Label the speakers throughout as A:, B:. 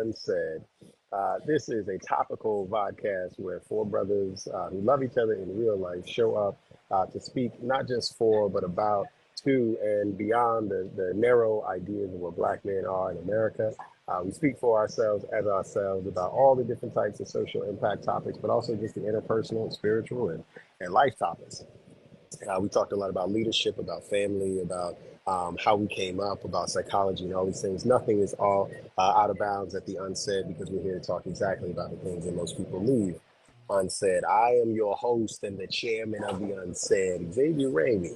A: Unsaid. This is a topical podcast where four brothers who love each other in real life show up to speak not just for, but about, to, and beyond the narrow ideas of what Black men are in America. We speak for ourselves as ourselves about all the different types of social impact topics, but also just the interpersonal and spiritual and life topics. We talked a lot about leadership, about family, about how we came up, about psychology and all these things. Nothing is all out of bounds at the Unsaid because we're here to talk exactly about the things that most people leave unsaid. I am your host and the chairman of the Unsaid, Xavier Ramey.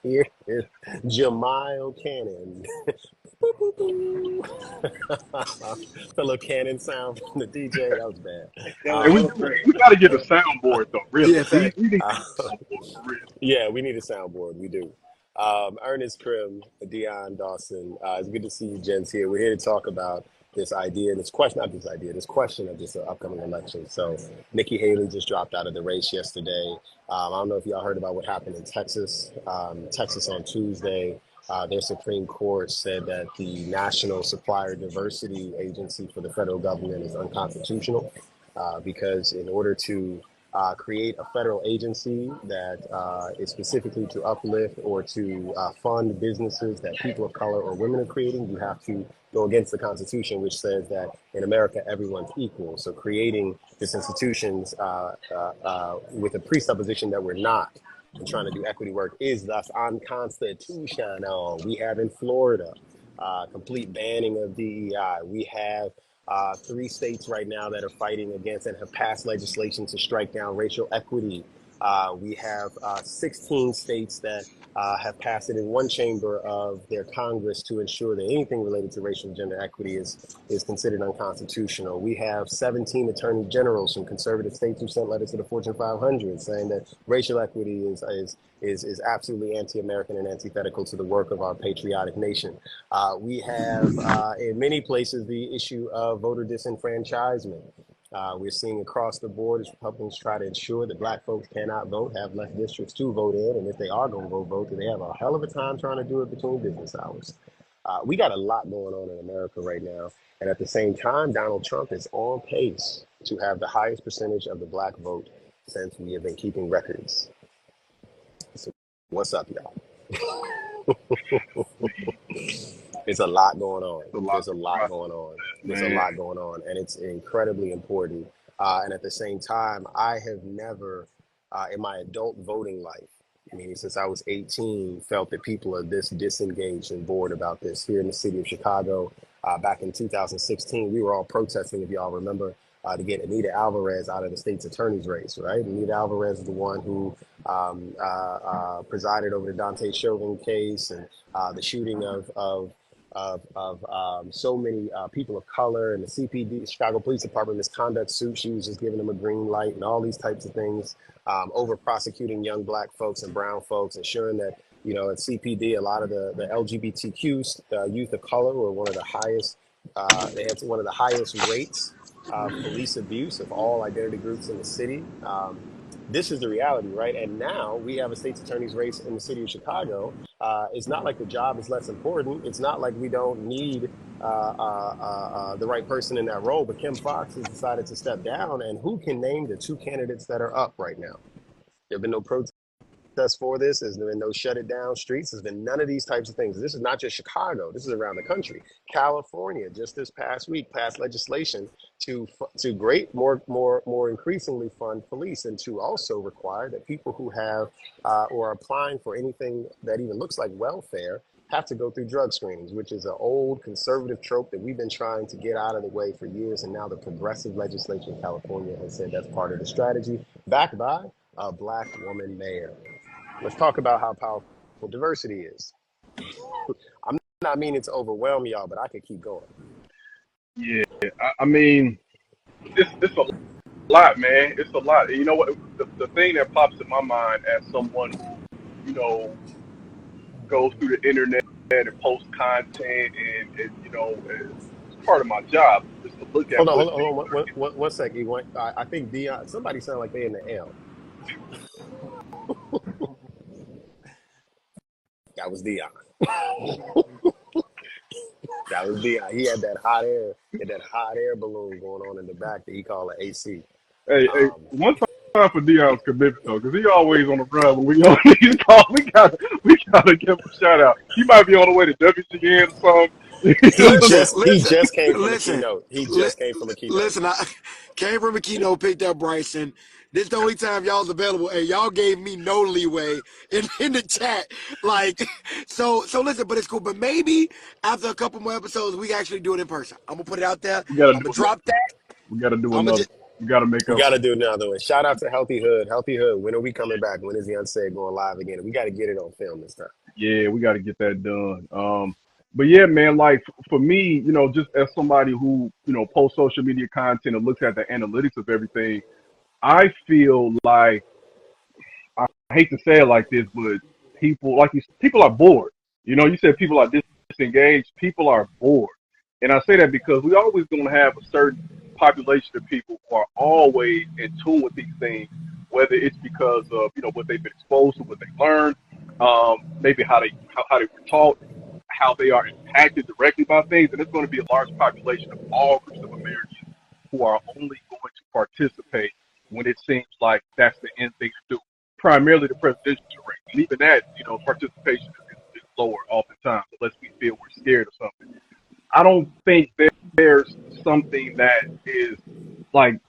A: Here is Jemiel Cannon. The little cannon sound from the DJ, that was bad.
B: And we got to get a soundboard though. Really,
A: Yeah, thank.
B: we need a soundboard for real.
A: Yeah, we need a soundboard. We do. Ernest Krim, Dion Dawson. It's good to see you, gents, here. We're here to talk about this idea, this question of this upcoming election. So Nikki Haley just dropped out of the race yesterday. I don't know if y'all heard about what happened in Texas. Texas on Tuesday, their Supreme Court said that the National Supplier Diversity Agency for the federal government is unconstitutional because in order to create a federal agency that is specifically to uplift or to fund businesses that people of color or women are creating, you have to go against the Constitution, which says that in America, everyone's equal. So creating these institutions with a presupposition that we're not and trying to do equity work is thus unconstitutional. We have in Florida complete banning of DEI. We have 3 states right now that are fighting against and have passed legislation to strike down racial equity. We have 16 states that have passed it in one chamber of their Congress to ensure that anything related to racial and gender equity is considered unconstitutional. We have 17 attorney generals from conservative states who sent letters to the Fortune 500 saying that racial equity is absolutely anti-American and antithetical to the work of our patriotic nation. We have, in many places, the issue of voter disenfranchisement. We're seeing across the board as Republicans try to ensure that Black folks cannot vote, have less districts to vote in, and if they are going to go vote, then they have a hell of a time trying to do it between business hours. We got a lot going on in America right now, and at the same time, Donald Trump is on pace to have the highest percentage of the Black vote since we have been keeping records. So what's up, y'all? There's a lot going on. There's a lot going on, and it's incredibly important. And at the same time, I have never, in my adult voting life, meaning since I was 18, felt that people are this disengaged and bored about this. Here in the city of Chicago, back in 2016, we were all protesting, if y'all remember, to get Anita Alvarez out of the state's attorney's race, right? Anita Alvarez is the one who presided over the Dante Chauvin case and the shooting of so many people of color, and the CPD, Chicago Police Department misconduct suit. She was just giving them a green light and all these types of things, over prosecuting young Black folks and brown folks, ensuring that, you know, at CPD, a lot of the LGBTQ youth of color were one of the highest, they had one of the highest rates of police abuse of all identity groups in the city. This is the reality, right? And now we have a state's attorney's race in the city of Chicago. It's not like the job is less important. It's not like we don't need the right person in that role. But Kim Foxx has decided to step down. And who can name the 2 candidates that are up right now? There have been no protests for this. There's been no shut it down streets. There's been none of these types of things. This is not just Chicago. This is around the country. California, just this past week, passed legislation to more increasingly fund police, and to also require that people who have or are applying for anything that even looks like welfare have to go through drug screenings, which is an old conservative trope that we've been trying to get out of the way for years. And now the progressive legislature in California has said that's part of the strategy, backed by a Black woman mayor. Let's talk about how powerful diversity is. I'm not meaning to overwhelm y'all, but I could keep going.
B: Yeah, I mean, it's a lot, man. It's a lot. You know what? The thing that pops in my mind as someone who, you know, goes through the internet and posts content, and you know, it's part of my job just to look at.
A: Hold on. One second. I think Dion. Somebody sound like they in the L. That was Dion. That was Dion. He had that hot air, he had that hot air balloon going on in the back that he called an AC.
B: Hey,
A: Um,
B: one time for Dion's commitment though, because he always on the run when we on these calls. We gotta give him a shout out. He might be on the way to WGN or
C: Listen,
B: something.
A: he
C: listen,
A: just came from a
C: listen,
A: keynote. He
C: li-
A: just came from a keynote.
C: listen. I came from a keynote, picked up Bryson. This is the only time y'all's available, and y'all gave me no leeway in the chat. Like, so listen, but it's cool. But maybe after a couple more episodes, we actually do it in person. I'm gonna put it out there.
B: we gotta
C: I'm
B: do
C: gonna
B: another.
C: drop that.
B: We gotta do
C: I'm gonna
B: another.
C: just
B: We gotta make
A: We
B: up
A: got to
B: for.
A: do another one. Shout out to Healthy Hood. Healthy Hood. When are we coming back? When is the Unsaid going live again? We got to get it on film this time.
B: Yeah, we gotta get that done. But yeah, man, like for me, just as somebody who posts social media content and looks at the analytics of everything, I feel like I hate to say it like this, but people are bored. You said people are disengaged. People are bored, and I say that because we always gonna have a certain population of people who are always in tune with these things, whether it's because of what they've been exposed to, what they learned, maybe how they were taught, how they are impacted directly by things, and it's going to be a large population of all groups of Americans who are only going to participate when it seems like that's the end thing to do, primarily the presidential race. And even that, participation is lower oftentimes, unless we feel we're scared of something. I don't think there's something that is like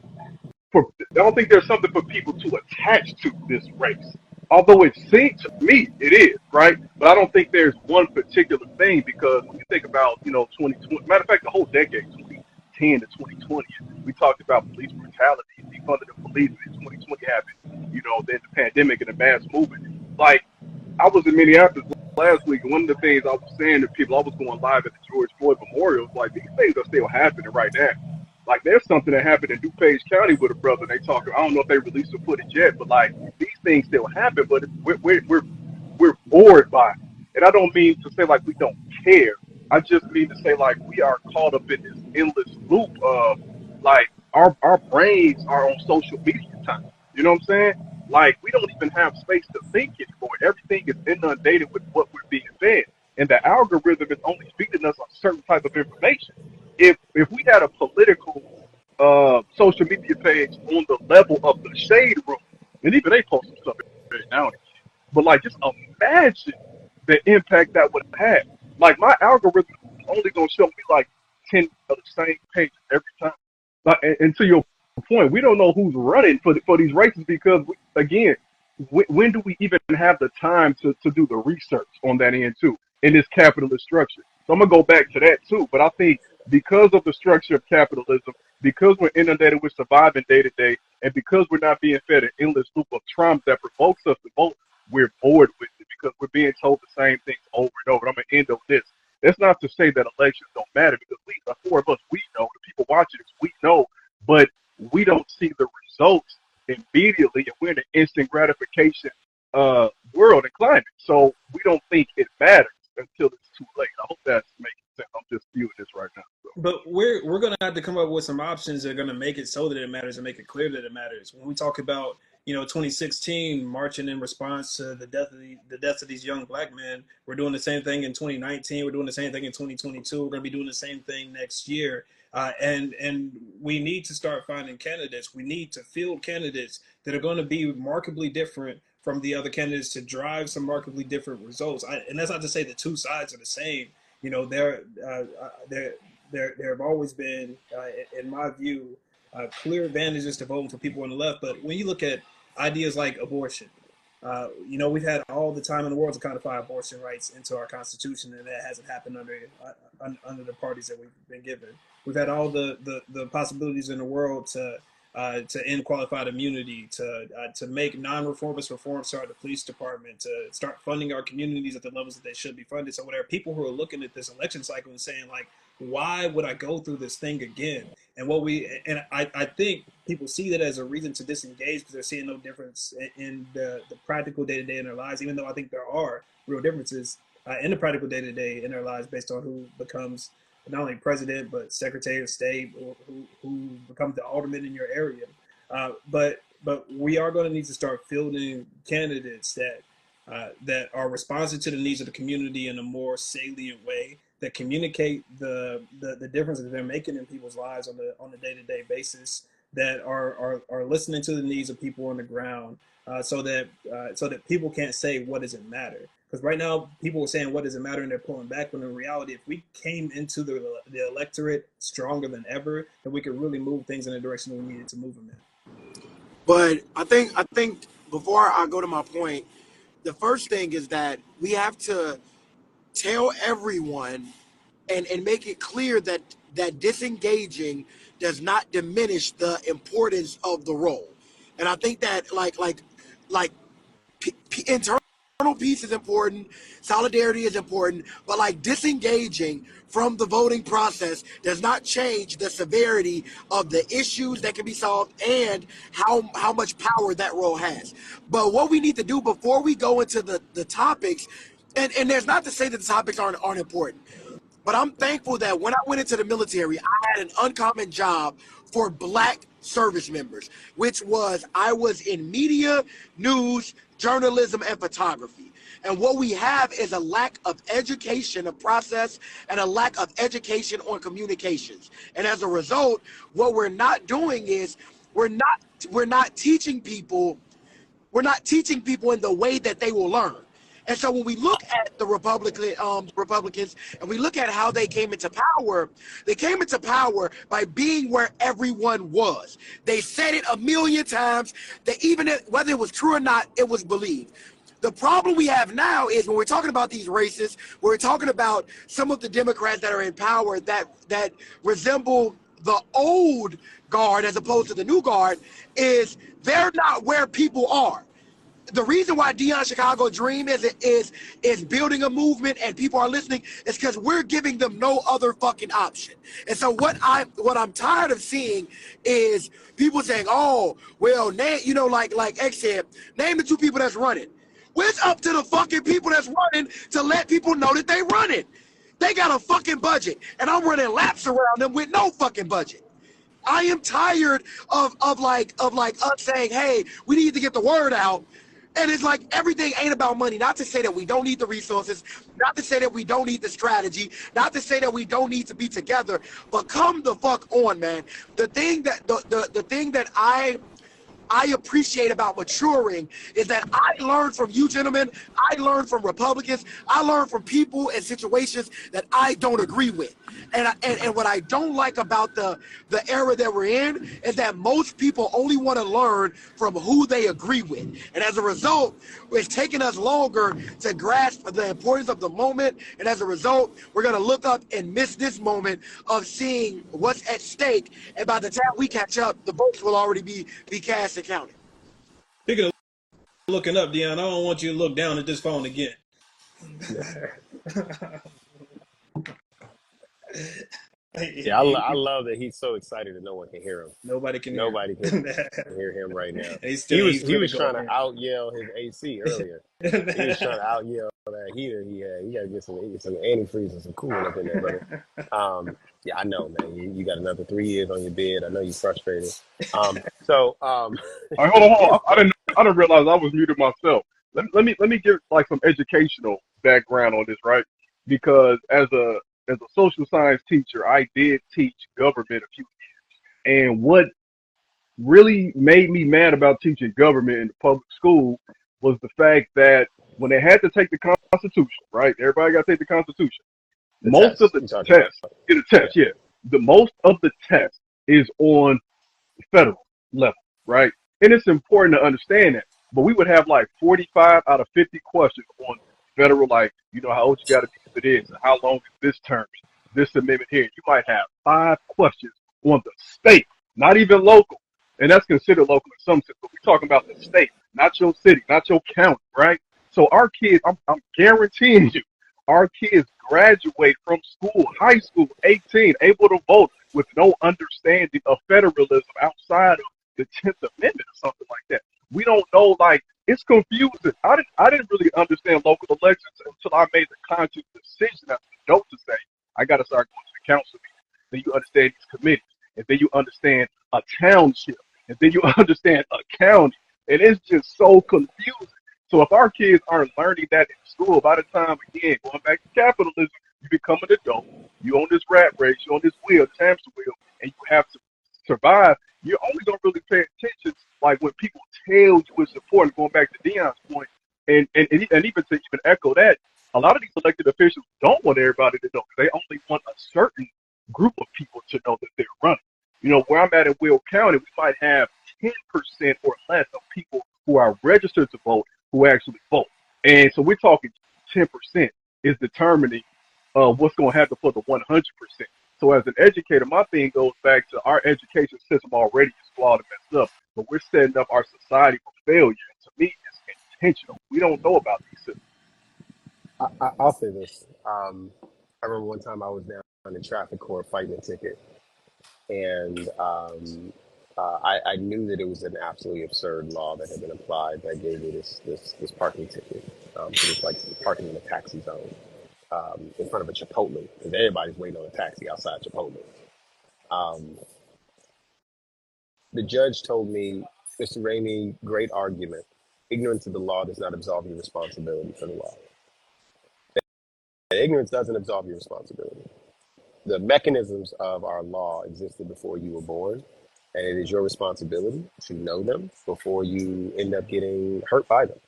B: I don't think there's something for people to attach to this race. Although it seems to me it is, right? But I don't think there's one particular thing because when you think about, 2020, matter of fact, the whole decade, 2010 to 2020, we talked about police brutality, defunding the police, and 2020 happened, then the pandemic and the mass movement. Like, I was in Minneapolis last week, and one of the things I was saying to people, I was going live at the George Floyd Memorial, like, these things are still happening right now. Like there's something that happened in DuPage County with a brother. They talking. I don't know if they released the footage yet, but like these things still happen. But we're bored by it, and I don't mean to say like we don't care. I just mean to say like we are caught up in this endless loop of like our brains are on social media time. You know what I'm saying? Like we don't even have space to think anymore. Everything is inundated with what we're being fed, and the algorithm is only feeding us a certain type of information. If we had a political social media page on the level of the shade room, and even they post some stuff every now and again, but like just imagine the impact that would have. Like my algorithm is only gonna show me like 10 of the same pages every time. Like, and to your point, we don't know who's running for these races because again, when do we even have the time to do the research on that end too in this capitalist structure? So I'm gonna go back to that too. But I think because of the structure of capitalism, because we're inundated with surviving day to day, and because we're not being fed an endless loop of trauma that provokes us to vote, we're bored with it because we're being told the same things over and over. And I'm gonna end on this. That's not to say that elections don't matter because the four of us, we know, the people watching us, we know, but we don't see the results immediately, and we're in an instant gratification world and climate. So we don't think it matters until it's too late. I hope that's making sense. I'm just viewing this right now. So.
D: But we're gonna have to come up with some options that are gonna make it so that it matters and make it clear that it matters. When we talk about 2016 marching in response to the deaths of these young black men, we're doing the same thing in 2019. We're doing the same thing in 2022. We're gonna be doing the same thing next year. And we need to start finding candidates. We need to field candidates that are going to be markedly different from the other candidates to drive some markedly different results. And that's not to say the two sides are the same. You know, there have always been, in my view, clear advantages to voting for people on the left. But when you look at ideas like abortion, we've had all the time in the world to codify abortion rights into our Constitution, and that hasn't happened under the parties that we've been given. We've had all the possibilities in the world to end qualified immunity, to make non-reformist reforms start the police department, to start funding our communities at the levels that they should be funded. So there are people who are looking at this election cycle and saying like, why would I go through this thing again? And I think people see that as a reason to disengage because they're seeing no difference in the practical day to day in their lives, even though I think there are real differences in the practical day to day in their lives based on who becomes not only president but secretary of state or who becomes the alderman in your area. But we are going to need to start fielding candidates that are responsive to the needs of the community in a more salient way, that communicate the difference that they're making in people's lives on the day-to-day basis, that are listening to the needs of people on the ground, so that people can't say what does it matter. Because right now people are saying what does it matter and they're pulling back. When in reality, if we came into the electorate stronger than ever, then we could really move things in the direction we needed to move them in.
C: But I think before I go to my point, the first thing is that we have to tell everyone and make it clear that disengaging does not diminish the importance of the role. And I think that like internal peace is important, solidarity is important, but like disengaging from the voting process does not change the severity of the issues that can be solved and how much power that role has. But what we need to do before we go into the topics, and there's not to say that the topics aren't important, but I'm thankful that when I went into the military, I had an uncommon job for black service members, which was I was in media, news, journalism, and photography. And what we have is a lack of education of process and a lack of education on communications. And as a result, what we're not doing is we're not we're not teaching people we're not teaching people in the way that they will learn. And so when we look at the Republicans and we look at how they came into power by being where everyone was. They said it a million times. That even whether it was true or not, it was believed. The problem we have now is when we're talking about these races, we're talking about some of the Democrats that are in power that resemble the old guard as opposed to the new guard, is they're not where people are. The reason why Dion Chicago Dream is building a movement and people are listening is because we're giving them no other fucking option. And so what I'm tired of seeing is people saying, "Oh, well, like X said, name the two people that's running." Well, it's up to the fucking people that's running to let people know that they running. They got a fucking budget, and I'm running laps around them with no fucking budget. I am tired of us saying, "Hey, we need to get the word out." And it's like everything ain't about money. Not to say that we don't need the resources, not to say that we don't need the strategy, not to say that we don't need to be together, but come the fuck on, man. The thing that I appreciate about maturing is that I learned from you gentlemen, I learned from Republicans, I learned from people and situations that I don't agree with. And what I don't like about the era that we're in is that most people only want to learn from who they agree with. And as a result, it's taking us longer to grasp the importance of the moment. And as a result, we're going to look up and miss this moment of seeing what's at stake. And by the time we catch up, the votes will already be cast and counted.
D: Speaking of looking up, Dion, I don't want you to look down at this phone again.
A: Yeah, I love that he's so excited that no one can hear him.
D: Nobody can hear
A: Nobody can
D: him.
A: hear him right now.
D: And
A: He
D: gonna
A: was
D: go
A: trying to
D: in.
A: out yell his AC earlier. He was trying to out yell that heater he had. You got to get some antifreeze and some coolant up in there, brother. Yeah, I know, man. You got another 3 years on your bed. I know you're frustrated. So
B: All right, hold on, hold on. I didn't realize I was muted myself. Let me give like some educational background on this, right? Because as a social science teacher, I did teach government a few years, and what really made me mad about teaching government in the public school was the fact that when they had to take the Constitution, right? Everybody got to take the Constitution.
A: the
B: Most of
A: test
B: the
A: you talking about.
B: tests, get a
A: Yeah.
B: test, yeah. The most of the test is on federal level, right? And it's important to understand that. But we would have like 45 out of 50 questions on federal, like, how old you got to be for this, and how long is this term, this amendment here. You might have 5 questions on the state, not even local. And that's considered local in some sense, but we're talking about the state, not your city, not your county, right? So our kids, I'm guaranteeing you, our kids graduate from school, high school, 18, able to vote with no understanding of federalism outside of the 10th Amendment or something like that. We don't know, like, it's confusing. I didn't really understand local elections until I made the conscious decision as an adult to say, I got to start going to the council meetings. Then you understand these committees, and then you understand a township, and then you understand a county, and it's just so confusing. So if our kids aren't learning that in school, by the time, again, going back to capitalism, You become an adult. You on this rat race. You on this wheel, this hamster wheel, and you have to survive. You're only gonna really pay attention like when people tell you it's important. Going back to Dion's point, and even to even echo that, a lot of these elected officials don't want everybody to know. They only want a certain group of people to know that they're running. You know, where I'm at in Will County, we might have 10% or less of people who are registered to vote who actually vote. And so we're talking 10% is determining what's going to happen for the 100%. So as an educator, my thing goes back to our education system already is flawed and messed up, but we're setting up our society for failure. And to me, it's intentional. We don't know about these systems.
A: I'll say this. I remember one time I was down in traffic court fighting a ticket, and I knew that it was an absolutely absurd law that had been applied that gave me this parking ticket. So it's like parking in a taxi zone in front of a Chipotle because everybody's waiting on a taxi outside Chipotle. Um, the judge told me, Mr. Ramey, great argument. Ignorance of the law does not absolve your responsibility for the law. And ignorance doesn't absolve your responsibility. The mechanisms of our law existed before you were born, and it is your responsibility to know them before you end up getting hurt by them.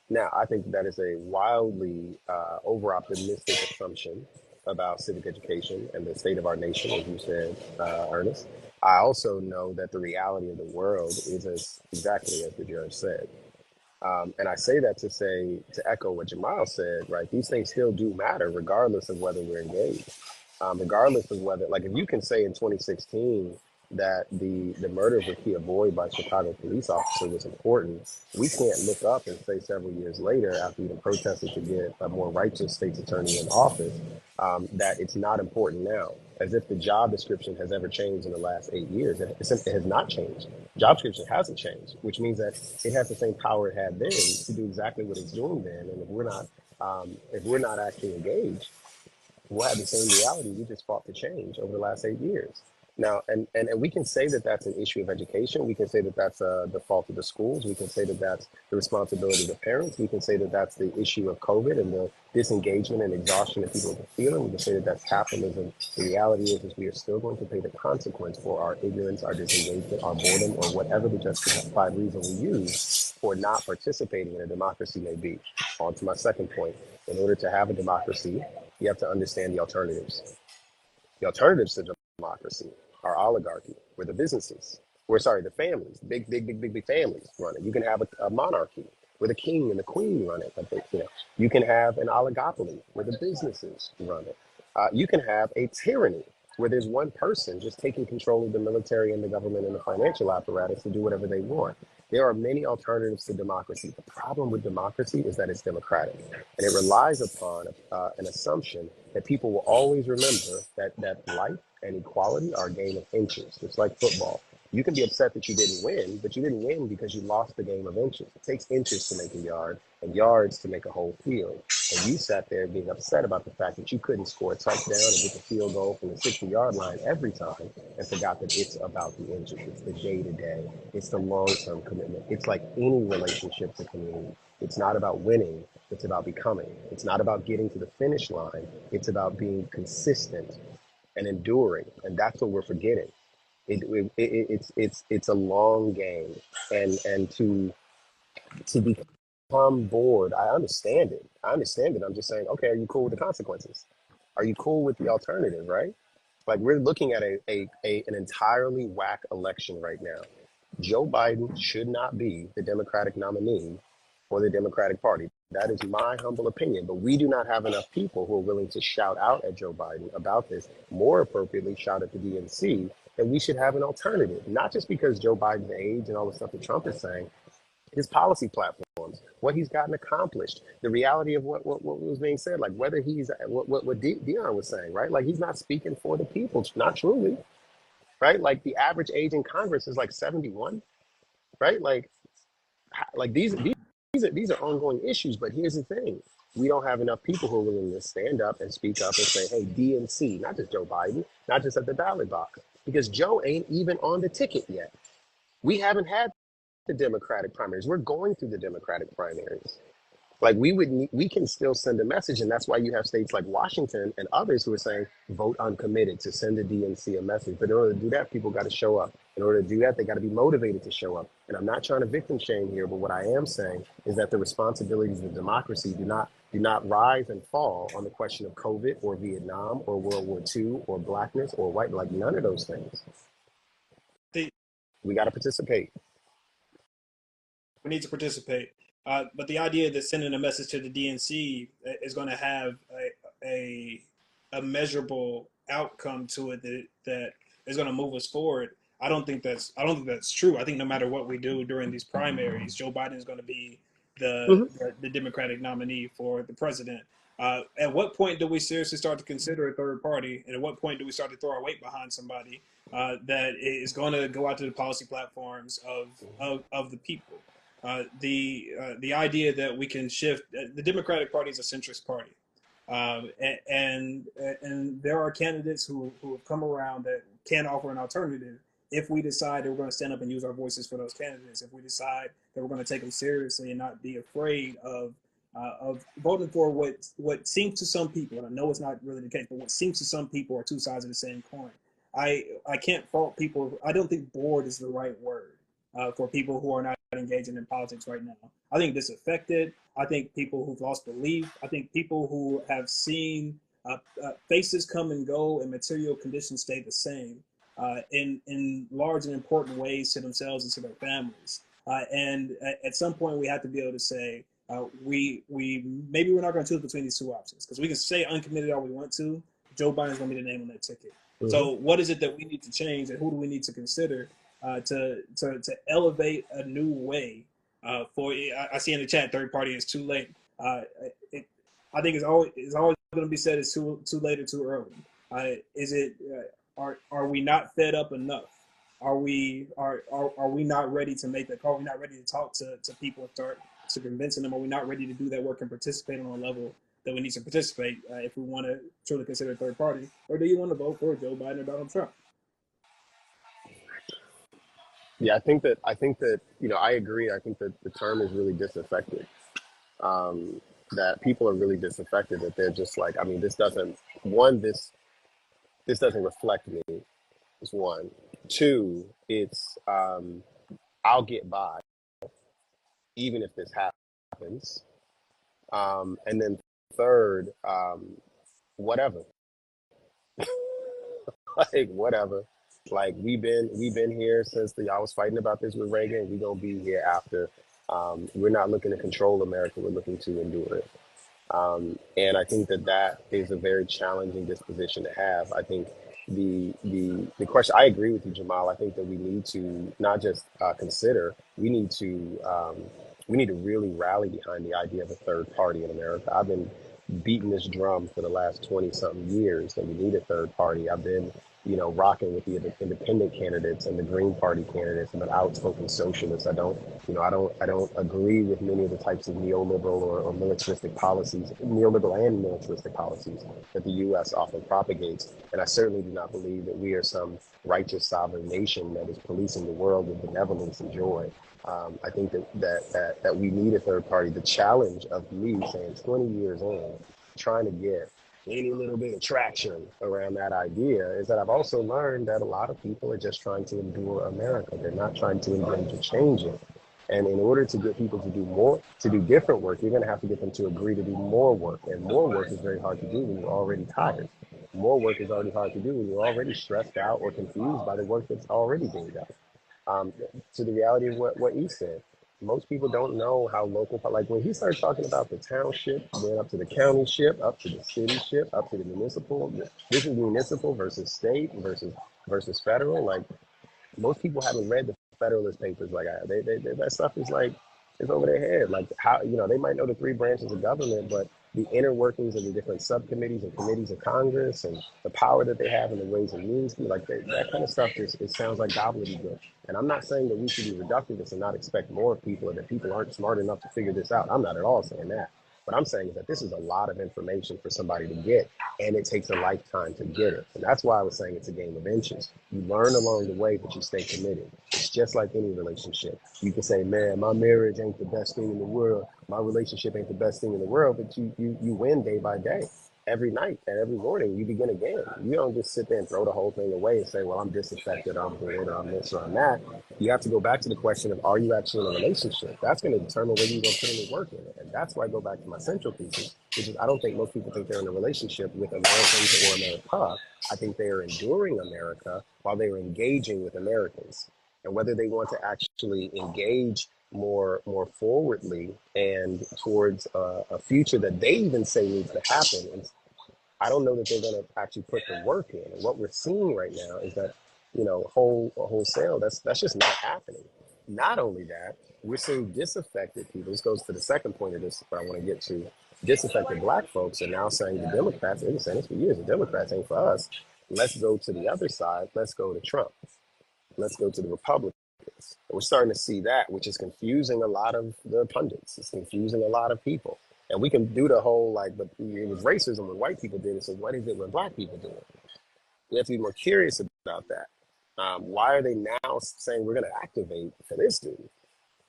A: Now, I think that is a wildly over optimistic assumption about civic education and the state of our nation, as you said, Ernest. I also know that the reality of the world is exactly as the judge said. And I say that to say, to echo what Jamal said, right? These things still do matter, regardless of whether we're engaged, regardless of whether, like, if you can say in 2016 that the murder of Rakia Boyd by Chicago police officer was important, we can't look up and say several years later, after we've been protested to get a more righteous state's attorney in office, that it's not important now, as if the job description has ever changed in the last 8 years. It has not changed. Job description hasn't changed, which means that it has the same power it had then to do exactly what it's doing then. And if we're not actually engaged, we'll have the same reality we just fought to change over the last 8 years. Now, and we can say that that's an issue of education. We can say that that's the fault of the schools. We can say that that's the responsibility of the parents. We can say that that's the issue of COVID and the disengagement and exhaustion that people are feeling. We can say that that's capitalism. The reality is we are still going to pay the consequence for our ignorance, our disengagement, our boredom, or whatever the justified reason we use for not participating in a democracy may be. On to my second point. In order to have a democracy, you have to understand the alternatives. The alternatives to democracy are oligarchy, where the businesses, where sorry, the families, big families run it. You can have a monarchy where the king and the queen run it. But you can have an oligopoly where the businesses run it. You can have a tyranny where there's one person just taking control of the military and the government and the financial apparatus to do whatever they want. There are many alternatives to democracy. The problem with democracy is that it's democratic, and it relies upon an assumption that people will always remember that life and equality are a game of inches, just like football. You can be upset that you didn't win, but you didn't win because you lost the game of inches. It takes inches to make a yard and yards to make a whole field. And you sat there being upset about the fact that you couldn't score a touchdown and get the field goal from the 60-yard line every time and forgot that it's about the inches. It's the day-to-day. It's the long-term commitment. It's like any relationship to community. It's not about winning. It's about becoming. It's not about getting to the finish line. It's about being consistent and enduring. And that's what we're forgetting. It's a long game, and to become bored, I understand it. I understand it. I'm just saying, okay, are you cool with the consequences? Are you cool with the alternative, right? Like, we're looking at an entirely whack election right now. Joe Biden should not be the Democratic nominee for the Democratic Party. That is my humble opinion. But we do not have enough people who are willing to shout out at Joe Biden about this. More appropriately, shout at the DNC that we should have an alternative, not just because Joe Biden's age and all the stuff that Trump is saying, his policy platforms, what he's gotten accomplished, the reality of what was being said, like whether he's what Dion was saying, right? Like, he's not speaking for the people, not truly, right? Like, the average age in Congress is like 71, right? Like these are ongoing issues. But here's the thing: we don't have enough people who are willing to stand up and speak up and say, "Hey, DNC," not just Joe Biden, not just at the ballot box, because Joe ain't even on the ticket yet. We haven't had the Democratic primaries. We're going through the Democratic primaries. Like we can still send a message, and that's why you have states like Washington and others who are saying vote uncommitted to send the DNC a message. But in order to do that, people got to show up. In order to do that, they got to be motivated to show up. And I'm not trying to victim shame here, but what I am saying is that the responsibilities of democracy do not rise and fall on the question of COVID or Vietnam or World War II or blackness or white, like none of those things.
D: The,
A: We got to participate.
D: we need to participate. But the idea that sending a message to the DNC is going to have a measurable outcome to it that is going to move us forward. I don't think that's true. I think no matter what we do during these primaries, Joe Biden is going to be
A: Mhm.
D: the Democratic nominee for the president. At what point do we seriously start to consider a third party, and at what point do we start to throw our weight behind somebody that is going to go out to the policy platforms of the people? The idea that we can shift the Democratic Party is a centrist party, and there are candidates who have come around that can offer an alternative if we decide that we're going to stand up and use our voices for those candidates. If we decide that we're going to take them seriously and not be afraid of voting for what seems to some people, and I know it's not really the case, but what seems to some people are two sides of the same coin. I can't fault people. I don't think bored is the right word for people who are not engaging in politics right now. I think disaffected. I think people who've lost belief. I think people who have seen faces come and go and material conditions stay the same in large and important ways to themselves and to their families. And at some point, we have to be able to say, we maybe we're not going to choose between these two options because we can say uncommitted all we want to. Joe Biden's going to be the name on that ticket.
A: Mhm.
D: So, what is it that we need to change, and who do we need to consider to elevate a new way for? I see in the chat, third party is too late. It, I think it's always going to be said it's too late or too early. Is it? Are we not fed up enough? Are we not ready to make that call? Are we not ready to talk to people and start to convincing them? Are we not ready to do that work and participate on a level that we need to participate if we want to truly consider a third party? Or do you want to vote for Joe Biden or Donald Trump?
A: Yeah, I think that I agree. I think that the term is really disaffected. That people are really disaffected. That they're just like, I mean, this doesn't reflect me. Is one. Two, it's I'll get by even if this happens. And then third, whatever, like whatever. Like we've been here since y'all was fighting about this with Reagan. We gonna be here after. We're not looking to control America. We're looking to endure it. And I think that that is a very challenging disposition to have. I think the question. I agree with you, Jamal. I think that we need to not just consider. We need to really rally behind the idea of a third party in America. I've been beating this drum for the last 20 something years that we need a third party. I've been rocking with the independent candidates and the Green Party candidates and the outspoken socialists. I don't agree with many of the types of neoliberal or militaristic policies, neoliberal and militaristic policies that the U.S. often propagates. And I certainly do not believe that we are some righteous sovereign nation that is policing the world with benevolence and joy. I think that we need a third party. The challenge of me saying 20 years in, trying to get any little bit of traction around that idea is that I've also learned that a lot of people are just trying to endure America. They're not trying to engage to change it. And in order to get people to do more, to do different work, you're going to have to get them to agree to do more work. And more work is very hard to do when you're already tired. More work is already hard to do when you're already stressed out or confused by the work that's already being done. um, to the reality of what he said. Most people don't know how local, like when he started talking about the township, then up to the county ship, up to the city ship, up to the municipal. This is municipal versus state versus federal. Like most people haven't read the Federalist Papers like I have. That stuff is like it's over their head. Like how they might know the three branches of government, but the inner workings of the different subcommittees and committees of Congress and the power that they have and the ways and means, like that kind of stuff, just it sounds like gobbledygook. And I'm not saying that we should be reductivist and not expect more of people, or that people aren't smart enough to figure this out. I'm not at all saying that. What I'm saying is that this is a lot of information for somebody to get, and it takes a lifetime to get it. And that's why I was saying it's a game of inches. You learn along the way, but you stay committed. It's just like any relationship. You can say, man, my marriage ain't the best thing in the world. My relationship ain't the best thing in the world, but you win day by day. Every night and every morning, you begin again. You don't just sit there and throw the whole thing away and say, well, I'm disaffected, I'm good, or I'm this, or I'm that. You have to go back to the question of, are you actually in a relationship? That's going to determine whether you're going to put any work in it. And that's why I go back to my central thesis, which is I don't think most people think they're in a relationship with Americans or America. I think they are enduring America while they are engaging with Americans. And whether they want to actually engage more forwardly and towards a future that they even say needs to happen. And I don't know that they're going to actually put the work in. And what we're seeing right now is that, wholesale, that's just not happening. Not only that, we're seeing disaffected people. This goes to the second point of this, but I want to get to disaffected black folks are now saying the Democrats, they've been saying this for years, the Democrats ain't for us. Let's go to the other side. Let's go to Trump. Let's go to the Republicans. We're starting to see that, which is confusing a lot of the pundits. It's confusing a lot of people. And we can do the whole like, but it was racism when white people did it. So what is it when black people do it? We have to be more curious about that. Why are they now saying we're going to activate for this dude?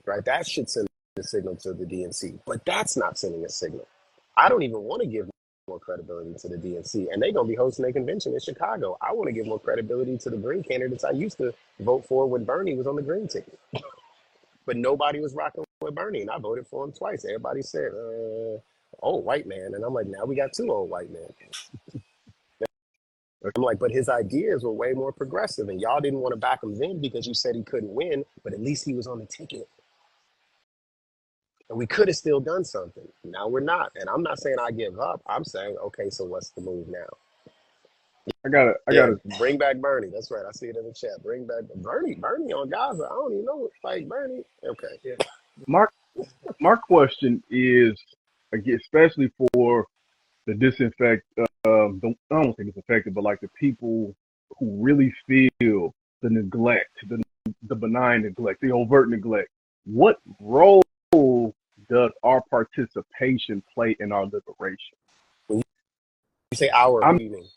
A: Right? That should send a signal to the DNC, but that's not sending a signal. I don't even want to give more credibility to the DNC, and they're going to be hosting a convention in Chicago. I want to give more credibility to the Green candidates I used to vote for when Bernie was on the Green ticket. But nobody was rocking with Bernie, and I voted for him twice. Everybody said, old white man. And I'm like, now we got two old white men. I'm like, but his ideas were way more progressive, and y'all didn't want to back him then because you said he couldn't win, but at least he was on the ticket. And we could have still done something. Now we're not. And I'm not saying I give up. I'm saying, okay, so what's the move now?
B: I
A: Yeah,
B: gotta.
A: bring back Bernie. That's right. I see it in the chat. Bring back Bernie. Bernie on Gaza. I don't even know. Like Bernie. Okay.
D: Yeah.
B: My my question is, again, especially for the disinfect, I don't think it's affected, but like the people who really feel the neglect, the benign neglect, the overt neglect. What role does our participation play in our liberation?
A: When you say our,
B: I
A: who do you mean?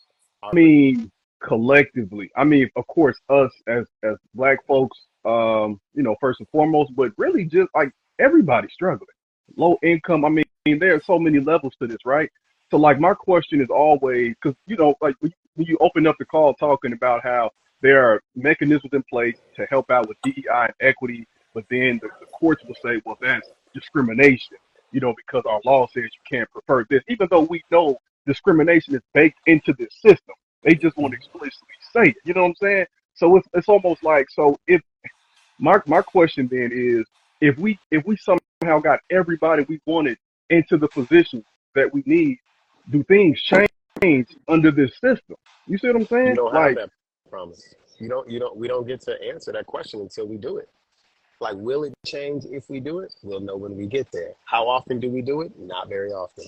A: Our.
B: mean, collectively. I mean, of course, us as black folks, first and foremost, but really just like everybody struggling, low income. I mean, there are so many levels to this, right? So, like, my question is always because like when you open up the call talking about how there are mechanisms in place to help out with DEI and equity, but then the courts will say, well, that's discrimination, because our law says you can't prefer this, even though we know discrimination is baked into this system. They just won't explicitly say it. You know what I'm saying? So it's almost like, so if my question then is, if we somehow got everybody we wanted into the positions that we need, do things change under this system? You see what I'm
A: You
B: saying?
A: don't have
B: Like,
A: that promise. We don't get to answer that question until we do it. Like, will it change if we do it? We'll know when we get there. How often do we do it? Not very often.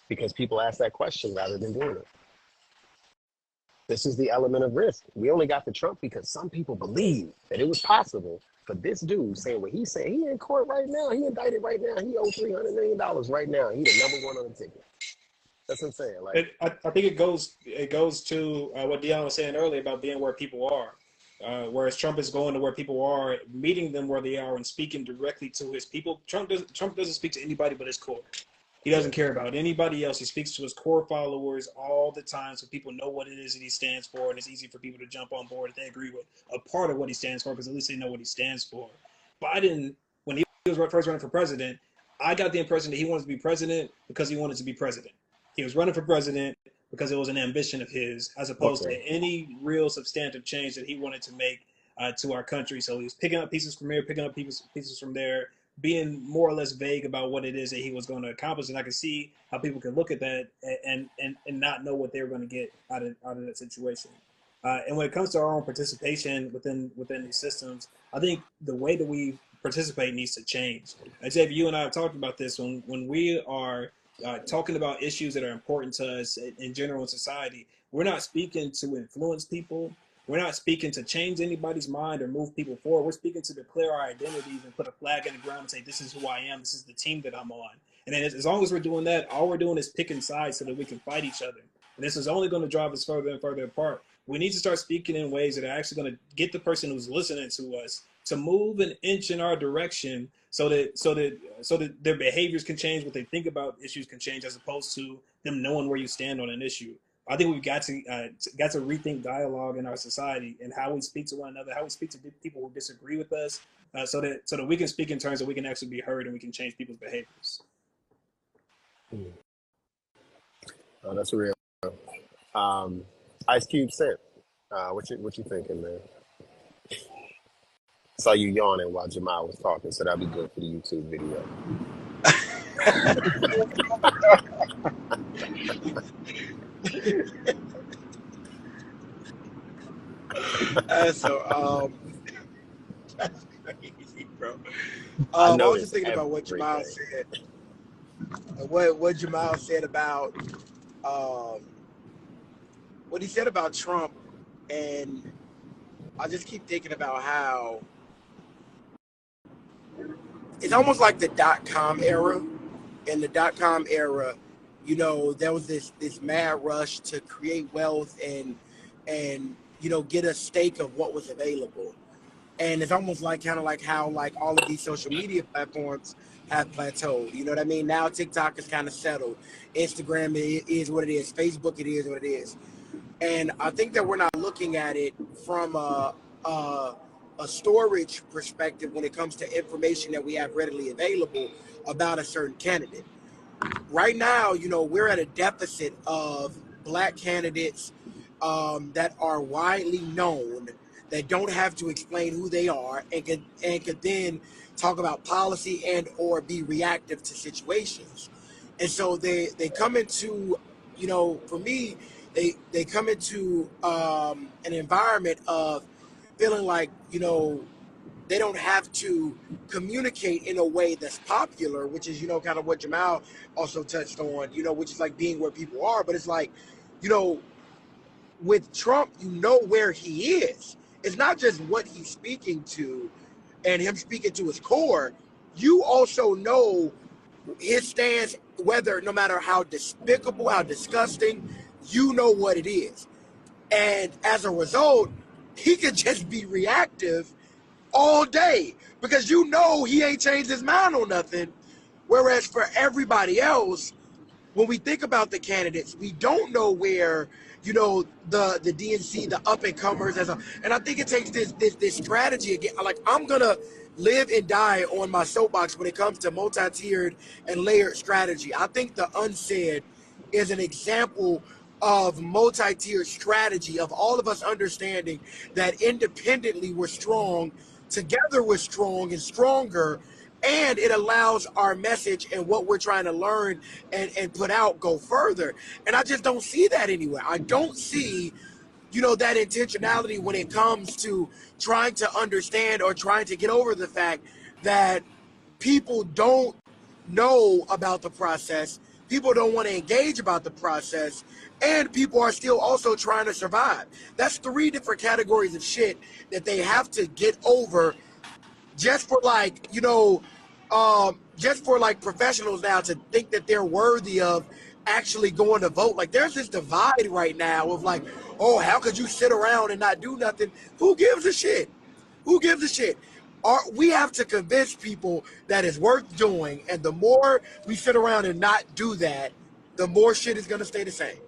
A: Because people ask that question rather than doing it. This is the element of risk. We only got the Trump because some people believe that it was possible for this dude saying what he's saying. He in court right now. He indicted right now. He owes $300 million right now. He the number one on the ticket. That's what I'm saying. Like,
D: I think it goes to what Dion was saying earlier about being where people are. Whereas Trump is going to where people are, meeting them where they are, and speaking directly to his people. Trump doesn't speak to anybody but his core. He
A: yeah,
D: doesn't care about anybody else. He speaks to his core followers all the time, so people know what it is that he stands for, and it's easy for people to jump on board if they agree with a part of what he stands for, because at least they know what he stands for. Biden, when he was first running for president, I got the impression that he wanted to be president because he wanted to be president. He was running for president because it was an ambition of his, as opposed
A: okay.
D: to any real substantive change that he wanted to make to our country. So he was picking up pieces from here, picking up pieces from there, being more or less vague about what it is that he was going to accomplish. And I can see how people can look at that and not know what they were going to get out of that situation. And when it comes to our own participation within these systems, I think the way that we participate needs to change. Xavier, you and I have talked about this when we are talking about issues that are important to us in general in society. We're not speaking to influence people. We're not speaking to change anybody's mind or move people forward. We're speaking to declare our identities and put a flag in the ground and say, this is who I am. This is the team that I'm on. And then as long as we're doing that, all we're doing is picking sides so that we can fight each other. And this is only going to drive us further and further apart. We need to start speaking in ways that are actually going to get the person who's listening to us to move an inch in our direction, so that their behaviors can change, what they think about issues can change, as opposed to them knowing where you stand on an issue. I think we've got to rethink dialogue in our society and how we speak to one another, how we speak to people who disagree with us, so that we can speak in terms that we can actually be heard and we can change people's behaviors.
A: Oh, that's real. Ice Cube said, what you thinking, man? Saw you yawning while Jamal was talking, so that'd be good for the YouTube video.
C: So that's crazy, bro.
A: I
C: I was
A: noticed
C: just thinking about what Jamal
A: everything.
C: said. What Jamal said about um, what he said about Trump, and I just keep thinking about how it's almost like the .com era. In the .com era, there was this mad rush to create wealth and get a stake of what was available. And it's almost like kind of like how like all of these social media platforms have plateaued. You know what I mean? Now TikTok is kind of settled. Instagram is what it is. Facebook it is what it is. And I think that we're not looking at it from a, a storage perspective when it comes to information that we have readily available about a certain candidate. Right now, we're at a deficit of black candidates that are widely known, that don't have to explain who they are, and could then talk about policy and or be reactive to situations. And so they come into, for me, they come into an environment of feeling like, they don't have to communicate in a way that's popular, which is, kind of what Jamal also touched on, which is like being where people are. But it's like, you know, with Trump, where he is. It's not just what he's speaking to and him speaking to his core. You also know his stance, whether no matter how despicable, how disgusting, you know what it is. And as a result, he could just be reactive all day because he ain't changed his mind on nothing. Whereas for everybody else, when we think about the candidates, we don't know where the DNC, the up and comers, and I think it takes this strategy again. Like, I'm gonna live and die on my soapbox when it comes to multi-tiered and layered strategy. I think the Unsaid is an example of multi-tiered strategy, of all of us understanding that independently we're strong, together we're strong and stronger, and it allows our message and what we're trying to learn and put out go further. And I just don't see that anywhere. I don't see, that intentionality when it comes to trying to understand or trying to get over the fact that people don't know about the process, people don't want to engage about the process, and people are still also trying to survive. That's three different categories of shit that they have to get over just for like, just for like professionals now to think that they're worthy of actually going to vote. Like, there's this divide right now of like, oh, how could you sit around and not do nothing? Who gives a shit? Who gives a shit? We have to convince people that it's worth doing, and the more we sit around and not do that, the more shit is going to stay the same.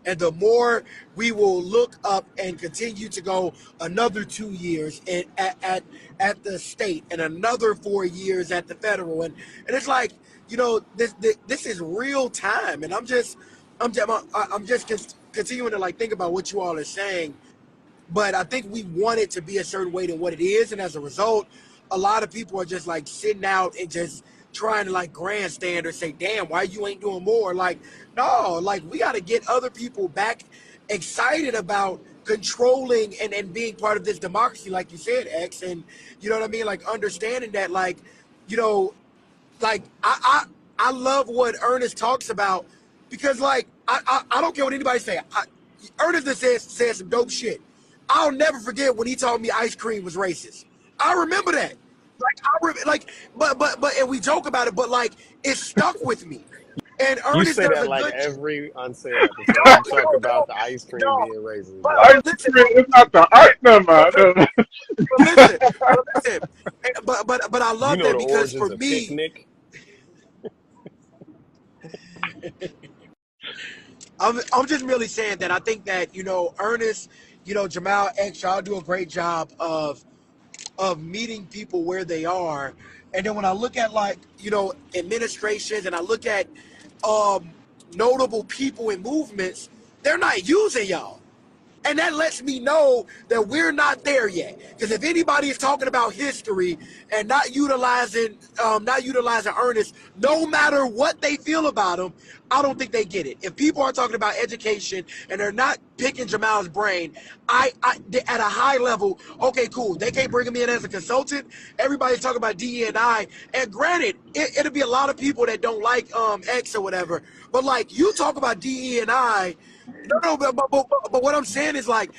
C: And the more we will look up and continue to go another 2 years at the state and another 4 years at the federal, and it's like, this is real time, and I'm just continuing to like think about what you all are saying. But I think we want it to be a certain way than what it is, and as a result, a lot of people are just like sitting out and just trying to like grandstand or say, "Damn, why you ain't doing more?" Like, no, like we got to get other people back excited about controlling and being part of this democracy, like you said, X, and you know what I mean, like understanding that, like, you know, like I love what Ernest talks about, because like I don't care what anybody say. Ernest just said some dope shit. I'll never forget when he told me ice cream was racist. I remember that. Like, but and we joke about it, but like it stuck with me. And
A: You
C: Ernest
A: say
C: does
A: that
C: a
A: like
C: good job.
A: every unsaid episode. You talk
C: No,
A: about the ice cream
C: no.
A: being raisins,
C: But,
A: bro.
B: Ice
C: but listen,
B: cream, it's not the ice. Never mind.
C: but,
B: No, no.
C: but listen, but listen. But I
A: You
C: love
A: know
C: that
A: the
C: because for
A: origins of
C: me,
A: picnic.
C: I'm just merely saying that I think that Ernest, Jamal X, y'all do a great job of meeting people where they are. And then when I look at like administrations and I look at um, notable people and movements, they're not using y'all. And that lets me know that we're not there yet. Because if anybody is talking about history and not utilizing Ernest, no matter what they feel about him, I don't think they get it. If people are talking about education and they're not picking Jamal's brain, at a high level, okay, cool. They can't bring him in as a consultant. Everybody's talking about DE&I. And granted, it'll be a lot of people that don't like X or whatever. But like you talk about DE&I. No, but what I'm saying is like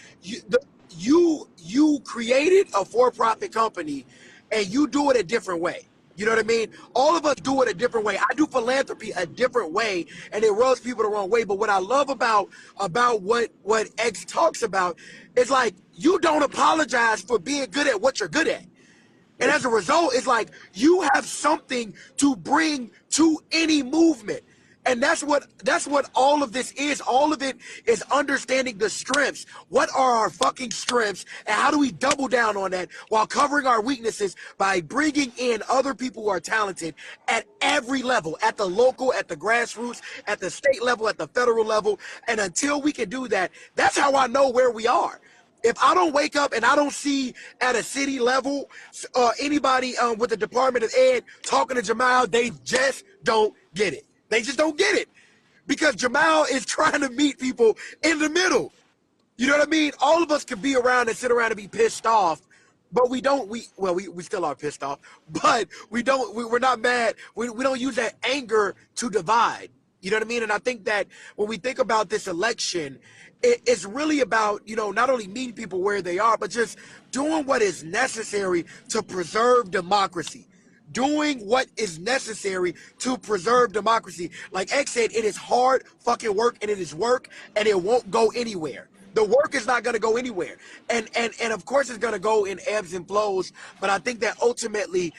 C: you created a for-profit company, and you do it a different way. You know what I mean? All of us do it a different way. I do philanthropy a different way, and it rubs people the wrong way. But what I love about what X talks about is like you don't apologize for being good at what you're good at. And as a result, it's like you have something to bring to any movement. And that's what all of this is. All of it is understanding the strengths. What are our fucking strengths, and how do we double down on that while covering our weaknesses by bringing in other people who are talented at every level, at the local, at the grassroots, at the state level, at the federal level. And until we can do that, that's how I know where we are. If I don't wake up and I don't see at a city level anybody with the Department of Ed talking to Jamal, they just don't get it. They just don't get it because Jamal is trying to meet people in the middle. You know what I mean? All of us could be around and sit around and be pissed off, but we don't. We still are pissed off, but we don't. We're not mad. We don't use that anger to divide. You know what I mean? And I think that when we think about this election, it's really about not only meeting people where they are, but just doing what is necessary to preserve democracy. Doing what is necessary to preserve democracy. Like X said, it is hard fucking work, and it is work, and it won't go anywhere. The work is not going to go anywhere, and of course it's going to go in ebbs and flows. But I think that ultimately,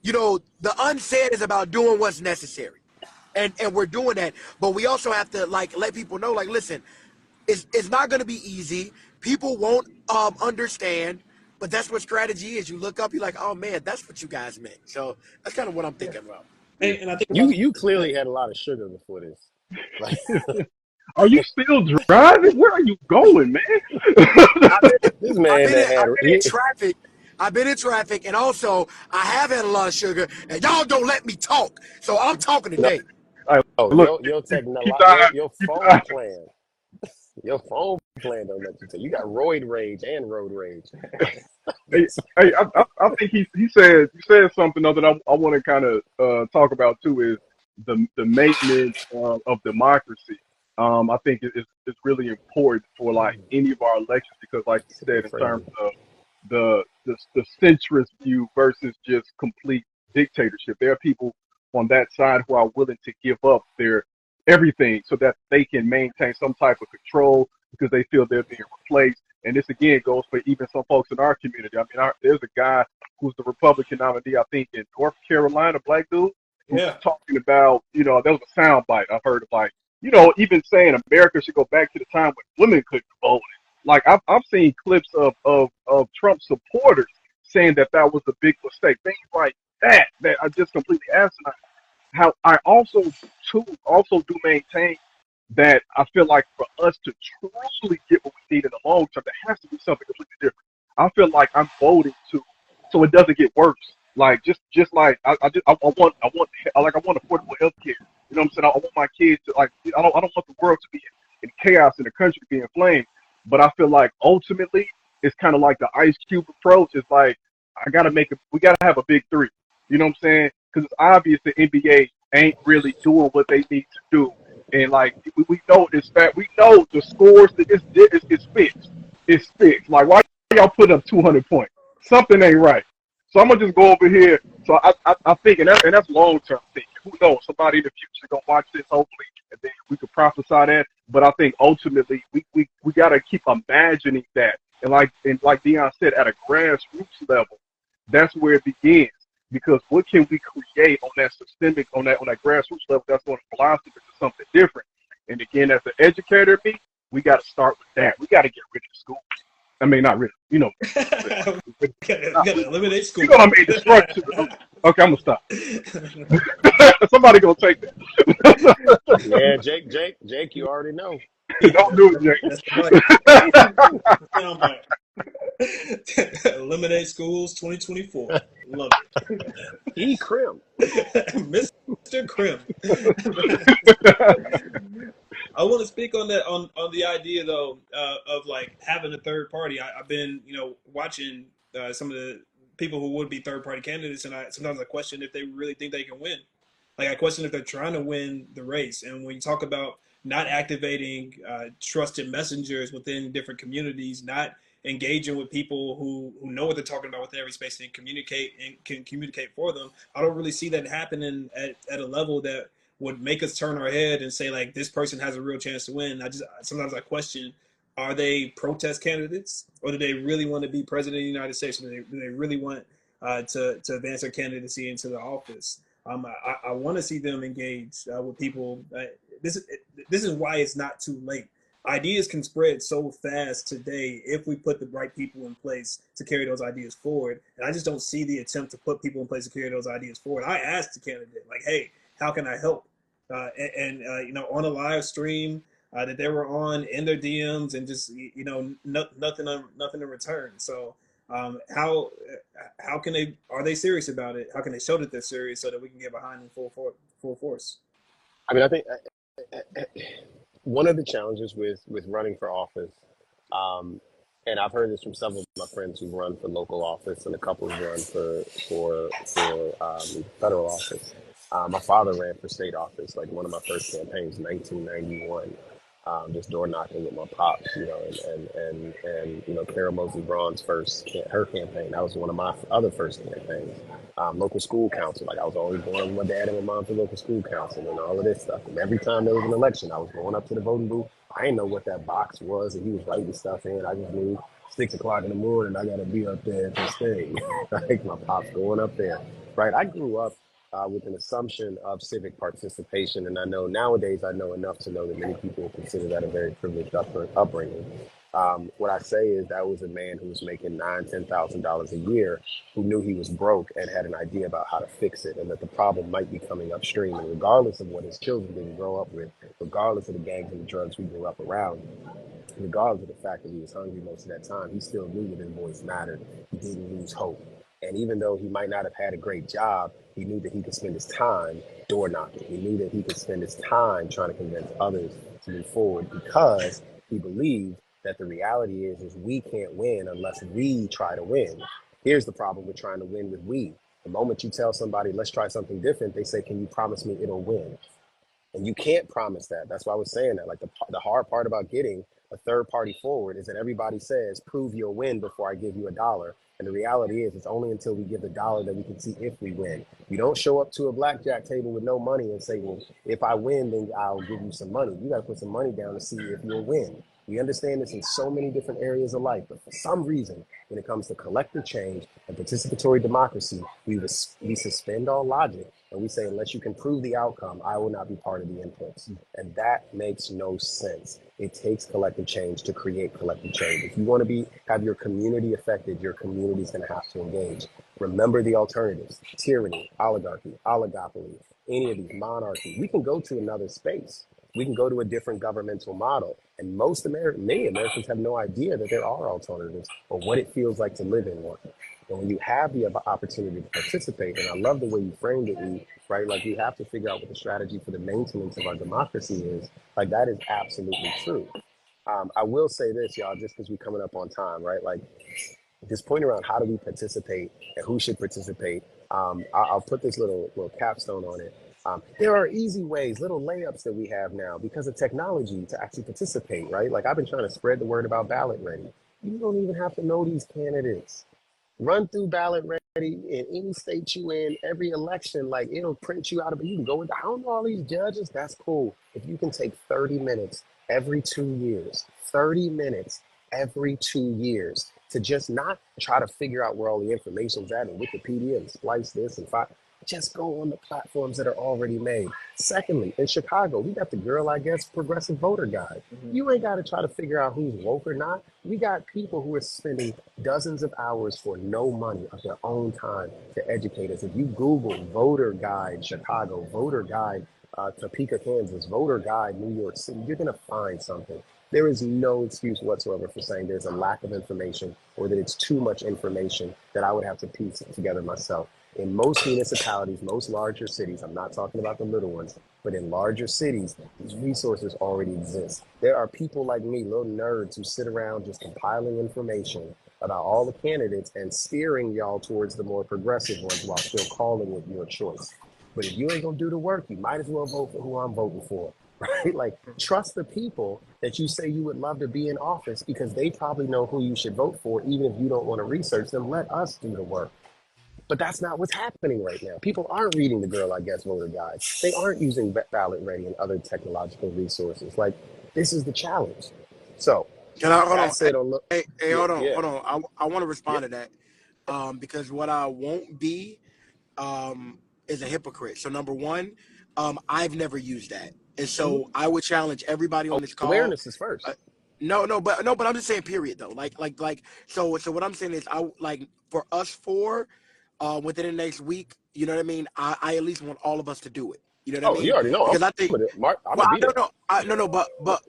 C: the unsaid is about doing what's necessary, and we're doing that. But we also have to like let people know, like, listen, it's not going to be easy. People won't understand, but that's what strategy is. You look up, you're like, oh man, that's what you guys meant. So that's kind of what I'm
D: Yeah.
C: thinking about.
D: And I think
A: You
D: about
A: you
D: that.
A: clearly had a lot of sugar before this. Like
B: Are you still driving? Where are you going, man?
C: I've been,
A: this
C: I've
A: man
C: been, in,
A: that had
C: I've been in traffic. I've been in traffic, and also I have had a lot of sugar, and y'all don't let me talk. So I'm talking
A: no,
C: today.
B: Hey,
A: your
B: look,
A: your
B: keep
A: technolo-
B: the
A: your
B: eye,
A: your
B: keep the
A: phone
B: eye.
A: plan. Your phone plan don't let you tell. You got roid rage and road rage. Like
B: Hey,
A: this.
B: hey, I think he said something though that I want to kind of talk about too is the maintenance of democracy. I think it's really important for like any of our elections because, like you
A: Super
B: said, in terms
A: friendly.
B: of the centrist view versus just complete dictatorship, there are people on that side who are willing to give up their everything so that they can maintain some type of control because they feel they're being replaced. And this again goes for even some folks in our community. I mean, there's a guy who's the Republican nominee, I think, in North Carolina, black dude, who's
D: Yeah.
B: talking about, there was a sound bite I've heard of like, even saying America should go back to the time when women couldn't vote. Like I've seen clips of Trump supporters saying that was a big mistake. Things like that are just completely asinine. How I also do maintain that I feel like for us to truly get what we need in the long term, there has to be something completely different. I feel like I'm voting to so it doesn't get worse. Like just like I want affordable health care. You know what I'm saying? I want my kids to like I don't want the world to be in chaos and the country to be inflamed. But I feel like ultimately it's kind of like the Ice Cube approach. It's like we gotta have a big three. You know what I'm saying? Because it's obvious the NBA ain't really doing what they need to do. And like we know this fact, we know the scores that it's fixed. It's fixed. Like why y'all put up 200 points? Something ain't right. So I'm gonna just go over here. So I think, and that's long term thinking. who knows? Somebody in the future gonna watch this, hopefully, and then we could prophesy that. But I think ultimately we gotta keep imagining that, and like Dion said, at a grassroots level, that's where it begins. Because what can we create on that systemic, on that grassroots level that's going to blossom into something different? And again, as an educator, me, we got to start with that. We got to get rid of the school. I mean, not rid of,
D: We gotta eliminate school.
B: you know what I mean, the structure. Okay, I'm gonna stop. Somebody gonna take that.
A: Yeah, Jake, you already know.
B: Don't do it,
D: That's the mic. Sound bite. Eliminate schools 2024. Love
A: Crim.
D: it. Mr. Krim. I want to speak on that on the idea though of like having a third party. I've been watching some of the people who would be third party candidates, and I sometimes I question if they really think they can win. Like I question if they're trying to win the race. And when you talk about not activating trusted messengers within different communities, not engaging with people who know what they're talking about within every space and communicate and can communicate for them, I don't really see that happening at a level that would make us turn our head and say like this person has a real chance to win. I just sometimes I question, are they protest candidates or do they really want to be president of the United States? Do they really want to advance their candidacy into the office? I want to see them engage with people. This is why it's not too late. Ideas can spread so fast today if we put the right people in place to carry those ideas forward. And I just don't see the attempt to put people in place to carry those ideas forward. I asked the candidate, like, "Hey, how can I help?" On a live stream that they were on in their DMs, and just nothing in return. So how can they, are they serious about it? How can they show that they're serious so that we can get behind them full force?
A: I mean, I think one of the challenges with running for office, um, and I've heard this from several of my friends who run for local office and a couple who run for federal office. My father ran for state office, like one of my first campaigns, 1991. Just door knocking with my pops, and Cara Mosley Braun's her campaign. That was one of my other first campaigns. Local school council, like I was always going with my dad and my mom to local school council and all of this stuff. And every time there was an election, I was going up to the voting booth. I didn't know what that box was, and he was writing stuff in. I just knew 6 o'clock in the morning, I got to be up there at this thing. Like my pops going up there, right? I grew up with an assumption of civic participation. And I know nowadays, I know enough to know that many people consider that a very privileged upbringing. What I say is that was a man who was making $9,000, $10,000 a year, who knew he was broke and had an idea about how to fix it, and that the problem might be coming upstream. And regardless of what his children didn't grow up with, regardless of the gangs and the drugs we grew up around, regardless of the fact that he was hungry most of that time, he still knew that his voice mattered. He didn't lose hope. And even though he might not have had a great job, he knew that he could spend his time door knocking. He knew that he could spend his time trying to convince others to move forward because he believed that the reality is we can't win unless we try to win. Here's the problem with trying to win with we. The moment you tell somebody, let's try something different, they say, can you promise me it'll win? And you can't promise that. That's why I was saying that. Like the hard part about getting a third party forward is that everybody says, prove you'll win before I give you a dollar. And the reality is, it's only until we give the dollar that we can see if we win. You don't show up to a blackjack table with no money and say, well, if I win, then I'll give you some money. You got to put some money down to see if you'll win. We understand this in so many different areas of life, but for some reason, when it comes to collective change and participatory democracy, we suspend all logic and we say, unless you can prove the outcome, I will not be part of the inputs. And that makes no sense. It takes collective change to create collective change. If you want to have your community affected, your community is going to have to engage. Remember the alternatives: tyranny, oligarchy, oligopoly, any of these, monarchy. We can go to another space. We can go to a different governmental model. And many Americans have no idea that there are alternatives or what it feels like to live in one. And when you have the opportunity to participate, and I love the way you framed it, right? Like, we have to figure out what the strategy for the maintenance of our democracy is. Like, that is absolutely true. I will say this, y'all, just because we're coming up on time, right? Like, this point around how do we participate and who should participate, I'll put this little capstone on it. There are easy ways, little layups that we have now because of technology to actually participate, right? Like, I've been trying to spread the word about ballot ready. You don't even have to know these candidates. Run through ballot ready in any state you in, every election, like it'll print you out of it. You can go with, I don't know all these judges. That's cool. If you can take 30 minutes every 2 years, 30 minutes every 2 years to just not try to figure out where all the information's at in Wikipedia and splice this and find, just go on the platforms that are already made. Secondly, in Chicago, we got the Girl, I Guess, Progressive Voter Guide. You ain't got to try to figure out who's woke or not. We got people who are spending dozens of hours for no money of their own time to educate us. If you Google Voter Guide Chicago, Voter Guide Topeka, Kansas, Voter Guide New York City, you're going to find something. There is no excuse whatsoever for saying there's a lack of information or that it's too much information that I would have to piece together myself. In most municipalities, most larger cities, I'm not talking about the little ones, but in larger cities, these resources already exist. There are people like me, little nerds, who sit around just compiling information about all the candidates and steering y'all towards the more progressive ones while still calling it your choice. But if you ain't gonna do the work, you might as well vote for who I'm voting for, right? Like, trust the people that you say you would love to be in office because they probably know who you should vote for, even if you don't want to research them. Let us do the work. But that's not what's happening right now. People aren't reading the Girl, I Guess voter guides. They aren't using ballot ready and other technological resources. Like, this is the challenge. So
C: Can I hold on?
A: that's it on look.
C: Hey,
A: Yeah,
C: hold on,
A: yeah,
C: hold on. I want to
A: yeah.
C: respond to that, because what I won't be is a hypocrite. So number one, I've never used that, and
A: Mhm.
C: so I would challenge everybody on this call.
A: Awareness is first.
C: Uh, no, but I'm just saying, period, though. So what I'm saying is, I like for us four, within the next week. You know what I mean? I at least want all of us to do it. You know what I
A: Oh, you
C: mean?
A: already know.
C: Because I think,
A: I'm
C: well,
A: gonna
C: I
A: be
C: don't
A: there.
C: know, no,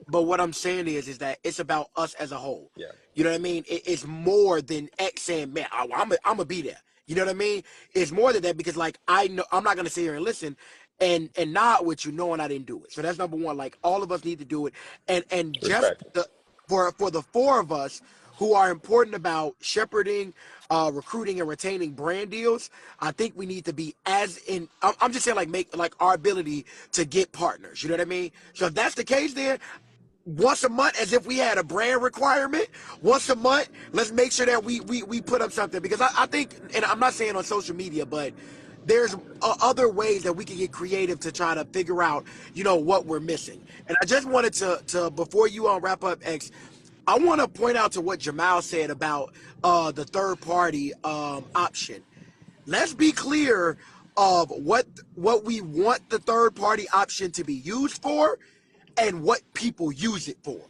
C: but what I'm saying is that it's about us as a whole.
A: Yeah,
C: You know what I mean? It's more than X saying, man, I'm gonna be there. You know what I mean? It's more than that because like I know I'm not gonna sit here and listen and nod with you knowing I didn't do it. So that's number one. Like all of us need to do it, and just
A: respect.
C: the for the four of us who are important about shepherding, recruiting and retaining brand deals, I think we need to be as in. I'm just saying like make like our ability to get partners. You know what I mean? So if that's the case, then once a month as if we had a brand requirement once a month, let's make sure that we put up something because I think, and I'm not saying on social media, but there's other ways that we can get creative to try to figure out what we're missing. And I just wanted to before you wrap up, X, I want to point out to what Jamal said about the third party option. Let's be clear of what we want the third party option to be used for and what people use it for,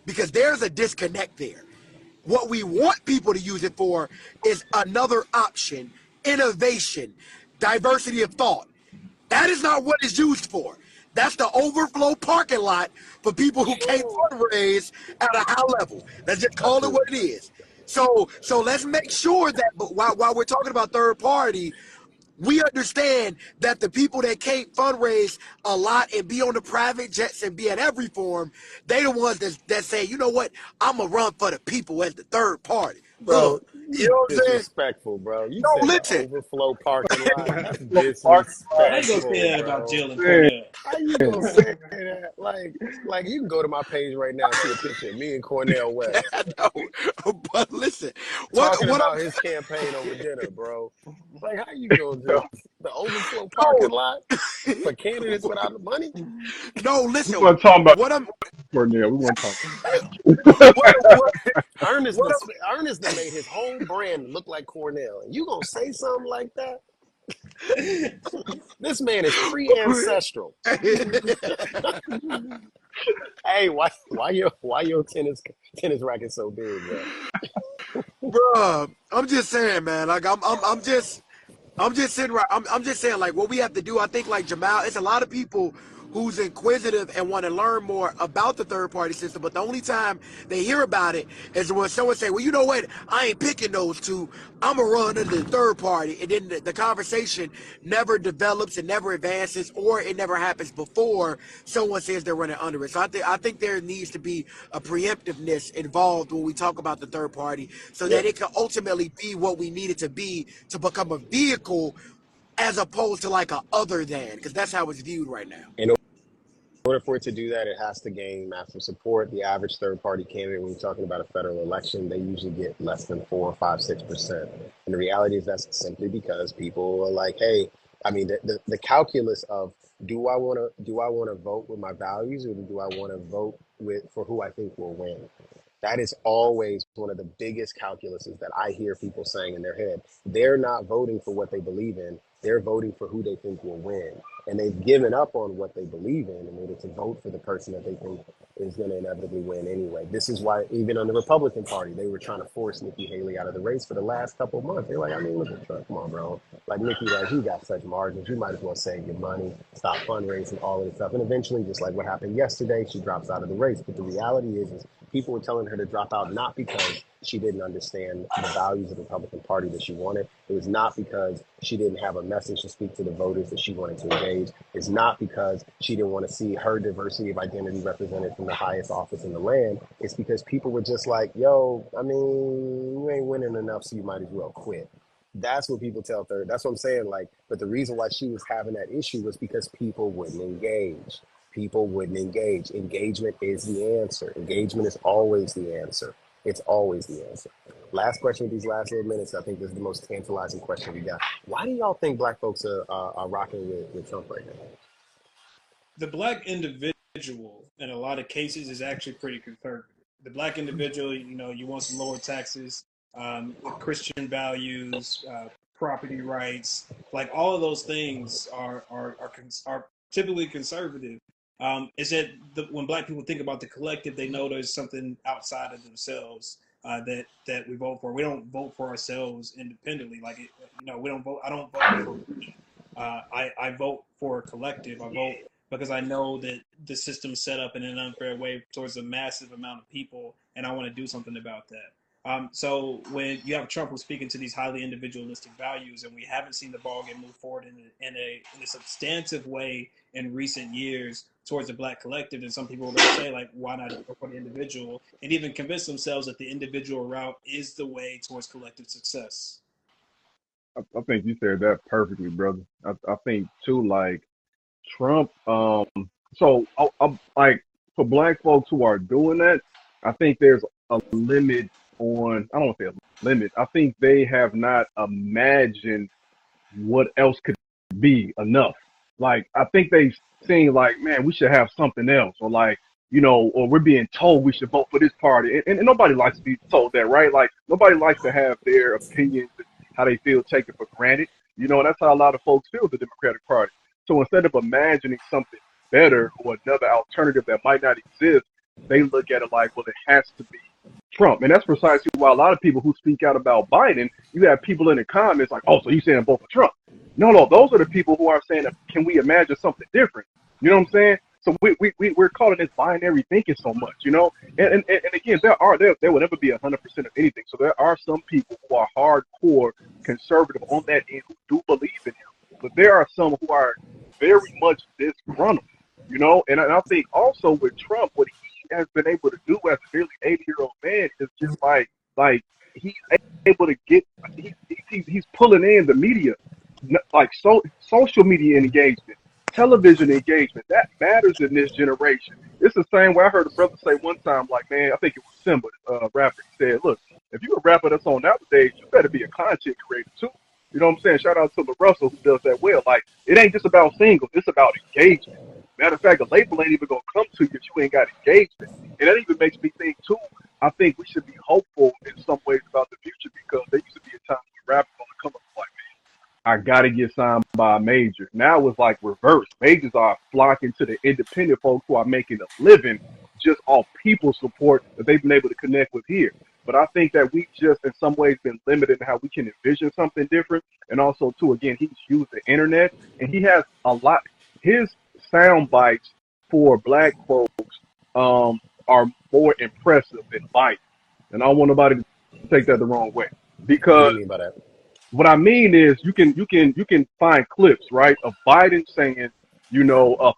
C: because there's a disconnect there. What we want people to use it for is another option, innovation, diversity of thought. That is not what it's used for. That's the overflow parking lot for people who can't fundraise at a high level. Let's just call it what
A: Absolutely.
C: it is. So let's make sure that while we're talking about third party, we understand that the people that can't fundraise a lot and be on the private jets and be at every forum, they the ones that say, you know what, I'm gonna run for the people as the third party.
A: Bro,
C: You
A: you
C: know what I'm saying?
A: disrespectful, bro. You
C: No,
A: said the
C: listen.
A: overflow parking lot. That's
B: Parking
D: How you gonna say
A: disrespectful,
D: that about
A: bro.
D: Jill and
B: lot.
D: Cornell?
A: How you gonna say that? Like you can go to my page right now and see a picture of me and Cornell West
C: No, but listen,
A: talking
C: what
A: about
C: I'm
A: his campaign over dinner, bro. Like, how you gonna
B: Man.
A: just the overflow
B: No,
A: parking lot for candidates without the money?
C: no,
B: we
C: listen.
B: want to talk about
C: What I'm
B: Cornell. We want to talk.
C: what
A: Ernest,
C: what I'm
A: Ernest that made his whole brand look like Cornell, and you gonna say something like that? This man is pre-ancestral. Hey, why your tennis racket so big, bro?
C: Bruh, I'm just saying, man. Like I'm just sitting right. I'm just saying, like, what we have to do. I think, like Jamal, it's a lot of people who's inquisitive and want to learn more about the third party system. But the only time they hear about it is when someone say, "Well, you know what? I ain't picking those two. I'm gonna run under the third party," and then the conversation never develops and never advances, or it never happens before someone says they're running under it. So I think there needs to be a preemptiveness involved when we talk about the third party, so
A: Yeah,
C: that it can ultimately be what we need it to be to become a vehicle as opposed to like a other than, because that's how it's viewed right now.
A: and order for it to do that, it has to gain massive support. The average third-party candidate, when you're talking about a federal election, they usually get less than 4, 5, 6%. And the reality is that's simply because people are like, hey, I mean, the calculus of do I want to vote with my values or do I want to vote with for who I think will win? That is always one of the biggest calculuses that I hear people saying in their head. They're not voting for what they believe in. They're voting for who they think will win. And they've given up on what they believe in in order to vote for the person that they think is going to inevitably win anyway. This is why even on the Republican Party, they were trying to force Nikki Haley out of the race for the last couple of months. They're like, I mean, look at Trump. Come on, bro. Like, Nikki, like, you got such margins. You might as well save your money, stop fundraising, all of this stuff. And eventually, just like what happened yesterday, she drops out of the race. But the reality is people were telling her to drop out not because she didn't understand the values of the Republican Party that she wanted. It was not because she didn't have a message to speak to the voters that she wanted to engage. It's not because she didn't want to see her diversity of identity represented from the highest office in the land. It's because people were just like, yo, I mean, you ain't winning enough, so you might as well quit. That's what people tell third. That's what I'm saying. Like, but the reason why she was having that issue was because people wouldn't engage. People wouldn't engage. Engagement is the answer. Engagement is always the answer. It's always the answer. Last question with these last little minutes. I think this is the most tantalizing question we got. Why do y'all think black folks are rocking with Trump right now?
D: The black individual in a lot of cases is actually pretty conservative. The black individual, you want some lower taxes, Christian values, property rights, like all of those things are typically conservative. Is that when black people think about the collective, they know there's something outside of themselves that we vote for. We don't vote for ourselves independently. Like we don't vote. I don't vote for me. I vote for a collective. I vote because I know that the system's set up in an unfair way towards a massive amount of people, and I want to do something about that. So when you have Trump who's speaking to these highly individualistic values, and we haven't seen the ballgame move forward in a substantive way in recent years towards the black collective, and some people are going to say, like, why not go for the individual, and even convince themselves that the individual route is the way towards collective success.
B: I think you said that perfectly, brother. I think too, like Trump. So I'm like for black folks who are doing that, I think there's a limit on. I don't want to say a limit. I think they have not imagined what else could be enough. Like I think they've seen like, man, we should have something else, or like, or we're being told we should vote for this party, and nobody likes to be told that, right? Like nobody likes to have their opinions and how they feel taken for granted. That's how a lot of folks feel the Democratic Party. So instead of imagining something better or another alternative that might not exist, they look at it like, well, it has to be Trump. And that's precisely why a lot of people who speak out about Biden, you have people in the comments like, oh, so you saying vote for Trump. No, those are the people who are saying, can we imagine something different? You know what I'm saying? So we're calling this binary thinking so much, and again, there will never be 100% of anything. So there are some people who are hardcore conservative on that end who do believe in him, but there are some who are very much disgruntled, and I think also with Trump, what he has been able to do as a nearly 80-year-old man is just like he's able to get he's pulling in the media, like social media engagement, television engagement. That matters in this generation. It's the same way I heard a brother say one time, like, man, I think it was Simba, rapper. He said, look, if you're a rapper that's on nowadays, you better be a content creator too. You know what I'm saying? Shout out to LaRussell who does that well. Like, it ain't just about singles, it's about engagement. Matter of fact, a label ain't even gonna come to you if you ain't got engagement. And that even makes me think too, I think we should be hopeful in some ways about the future, because there used to be a time when rappers on the come up like, I gotta get signed by a major. Now it's like reverse. Majors are flocking to the independent folks who are making a living just off people support that they've been able to connect with here. But I think that we just in some ways been limited in how we can envision something different. And also too, again, he's used the internet and he has a lot. His sound bites for black folks are more impressive than Biden. And I don't want nobody to take that the wrong way,
A: What do you
B: because
A: mean by that?
B: what I mean is you can find clips, right, of Biden saying,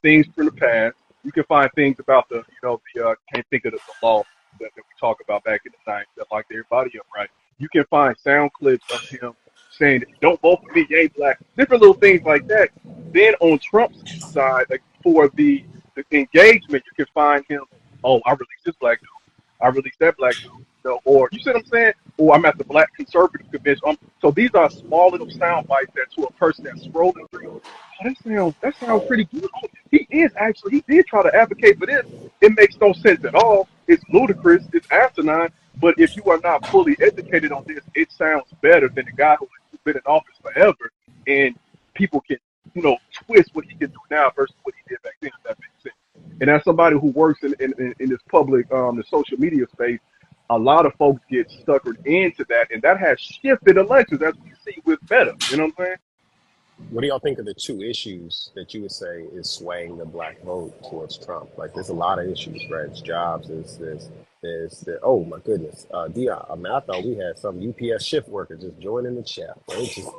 B: things from the past. You can find things about can't think of the law that we talk about back in the 90s that locked everybody up, right? You can find sound clips of him saying, if you don't vote for me, you ain't black. Different little things like that. Then on Trump's side, like for the the engagement, you can find him. Oh, I released this black dude. I released that black dude. Or you see what I'm saying? Oh, I'm at the black conservative convention. So these are small little sound bites that to a person that's scrolling through. Oh, that sounds pretty good. Oh, he did try to advocate for this. It makes no sense at all. It's ludicrous. It's asinine. But if you are not fully educated on this, it sounds better than the guy who has been in office forever, and people can, twist what he can do now versus what he did back then. If that makes sense. And as somebody who works in this public, the social media space, a lot of folks get suckered into that, and that has shifted elections as we see with Meta. You know what I'm saying?
A: What do y'all think of the two issues that you would say is swaying the black vote towards Trump? Like, there's a lot of issues, right? It's jobs. There's the, oh my goodness, Dion. I mean, I thought we had some UPS shift worker just joining the chat. It's just,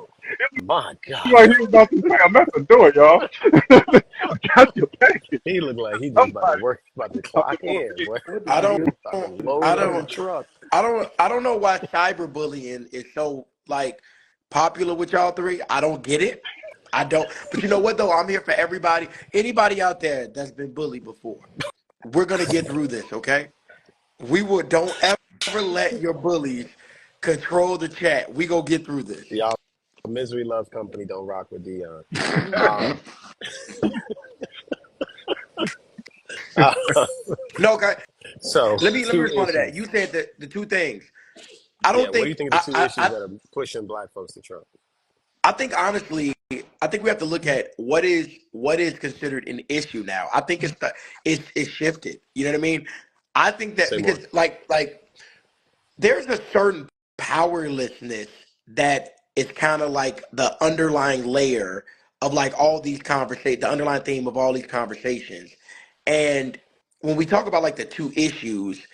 A: my God,
B: Like he was about to say, I'm at the door, y'all. I got your package.
A: he looked like he just about to
B: Somebody
A: work, about to
B: about to
A: clock
B: go to
A: in.
B: bed.
A: Boy.
C: I don't,
A: About to load
C: I
A: up the
C: don't,
A: truck.
C: I don't know why cyberbullying is so like popular with y'all three. I don't get it. I don't. But you know what though? I'm here for everybody. Anybody out there that's been bullied before, we're gonna get through this, okay? Don't ever let your bullies control the chat. We gonna get through this.
A: Y'all, misery loves company. Don't rock with Dion. Um, uh,
C: No, okay.
A: so
C: Let me
A: two
C: respond to
A: issues.
C: that. You said that the two things. I
A: Yeah,
C: don't
A: what do
C: think
A: you think of the two issues that are pushing black folks to Trump?
C: I think honestly, I think we have to look at what is considered an issue now. I think it's shifted. You know what I mean? I think that
A: Say more.
C: because like there's a certain powerlessness that is kind of like the underlying layer of like all these conversations, the underlying theme of all these conversations. And when we talk about like the two issues,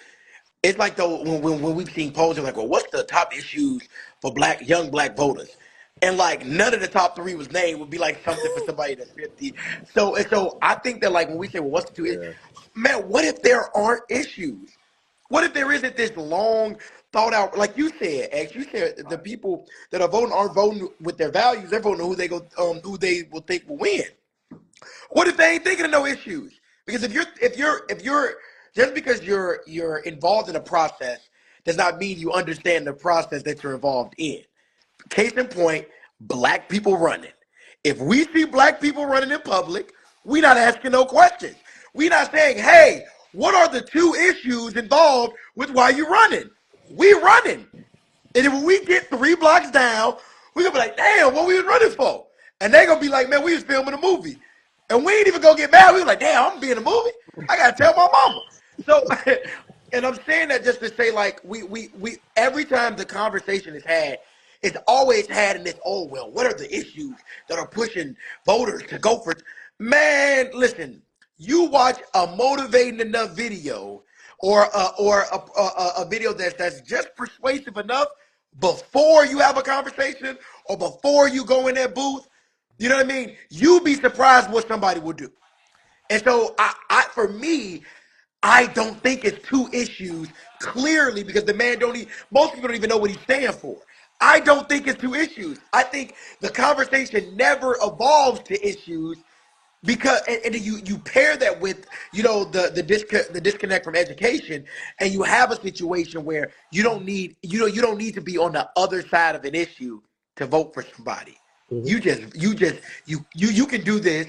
C: it's like though when we've seen polls, they're like, well, what's the top issues for young black voters? And like none of the top three was named would be like something for somebody that's 50. So I think that like when we say, well, what's the two issues?
A: Yeah.
C: Man, what if there aren't issues? What if there isn't this long thought out, like you said, X? You said the people that are voting aren't voting with their values; they're voting who they will think will win. What if they ain't thinking of no issues? Because if you're just because you're involved in a process does not mean you understand the process that you're involved in. Case in point, black people running. If we see black people running in public, we not asking no questions. We not saying, hey, what are the two issues involved with why you running? We running. And then when we get 3 blocks down, we gonna be like, damn, what we was running for? And they gonna be like, man, we was filming a movie. And we ain't even gonna get mad. We was like, damn, I'm gonna be in a movie. I gotta tell my mama. So and I'm saying that just to say, like, we every time the conversation is had, it's always had in this, oh well, what are the issues that are pushing voters to go for it? Man, listen, you watch a motivating enough video or a video that's just persuasive enough before you have a conversation or before you go in that booth, you know what I mean? You'd be surprised what somebody will do. And so for me, I don't think it's two issues clearly because the man don't even, most people don't even know what he's standing for. I don't think it's two issues. I think the conversation never evolves to issues because and you pair that with the disconnect from education, and you have a situation where you don't need to be on the other side of an issue to vote for somebody.
A: Hmm.
C: You can do this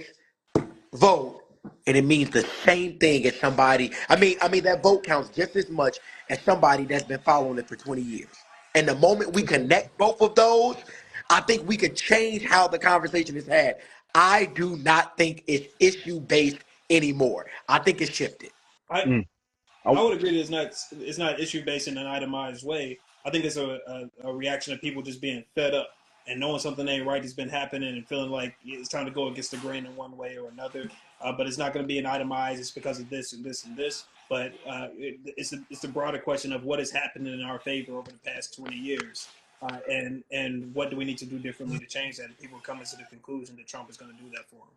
C: vote, and it means the same thing as somebody. I mean that vote counts just as much as somebody that's been following it for 20 years. And the moment we
A: Okay.
C: connect both of those, I think we could change how the conversation is had. I do not think it's issue based anymore. I think it's shifted.
D: I
B: Mm.
D: I
B: I,
D: would agree that it's not issue based in an itemized way. I think it's a reaction of people just being fed up and knowing something ain't right has been happening and feeling like it's time to go against the grain in one way or another. But it's not going to be an itemized. It's because of this and this and this. But it's the broader question of what has happened in our favor over the past 20 years. And what do we need to do differently to change that? And people are coming to the conclusion that Trump is going to do that for them.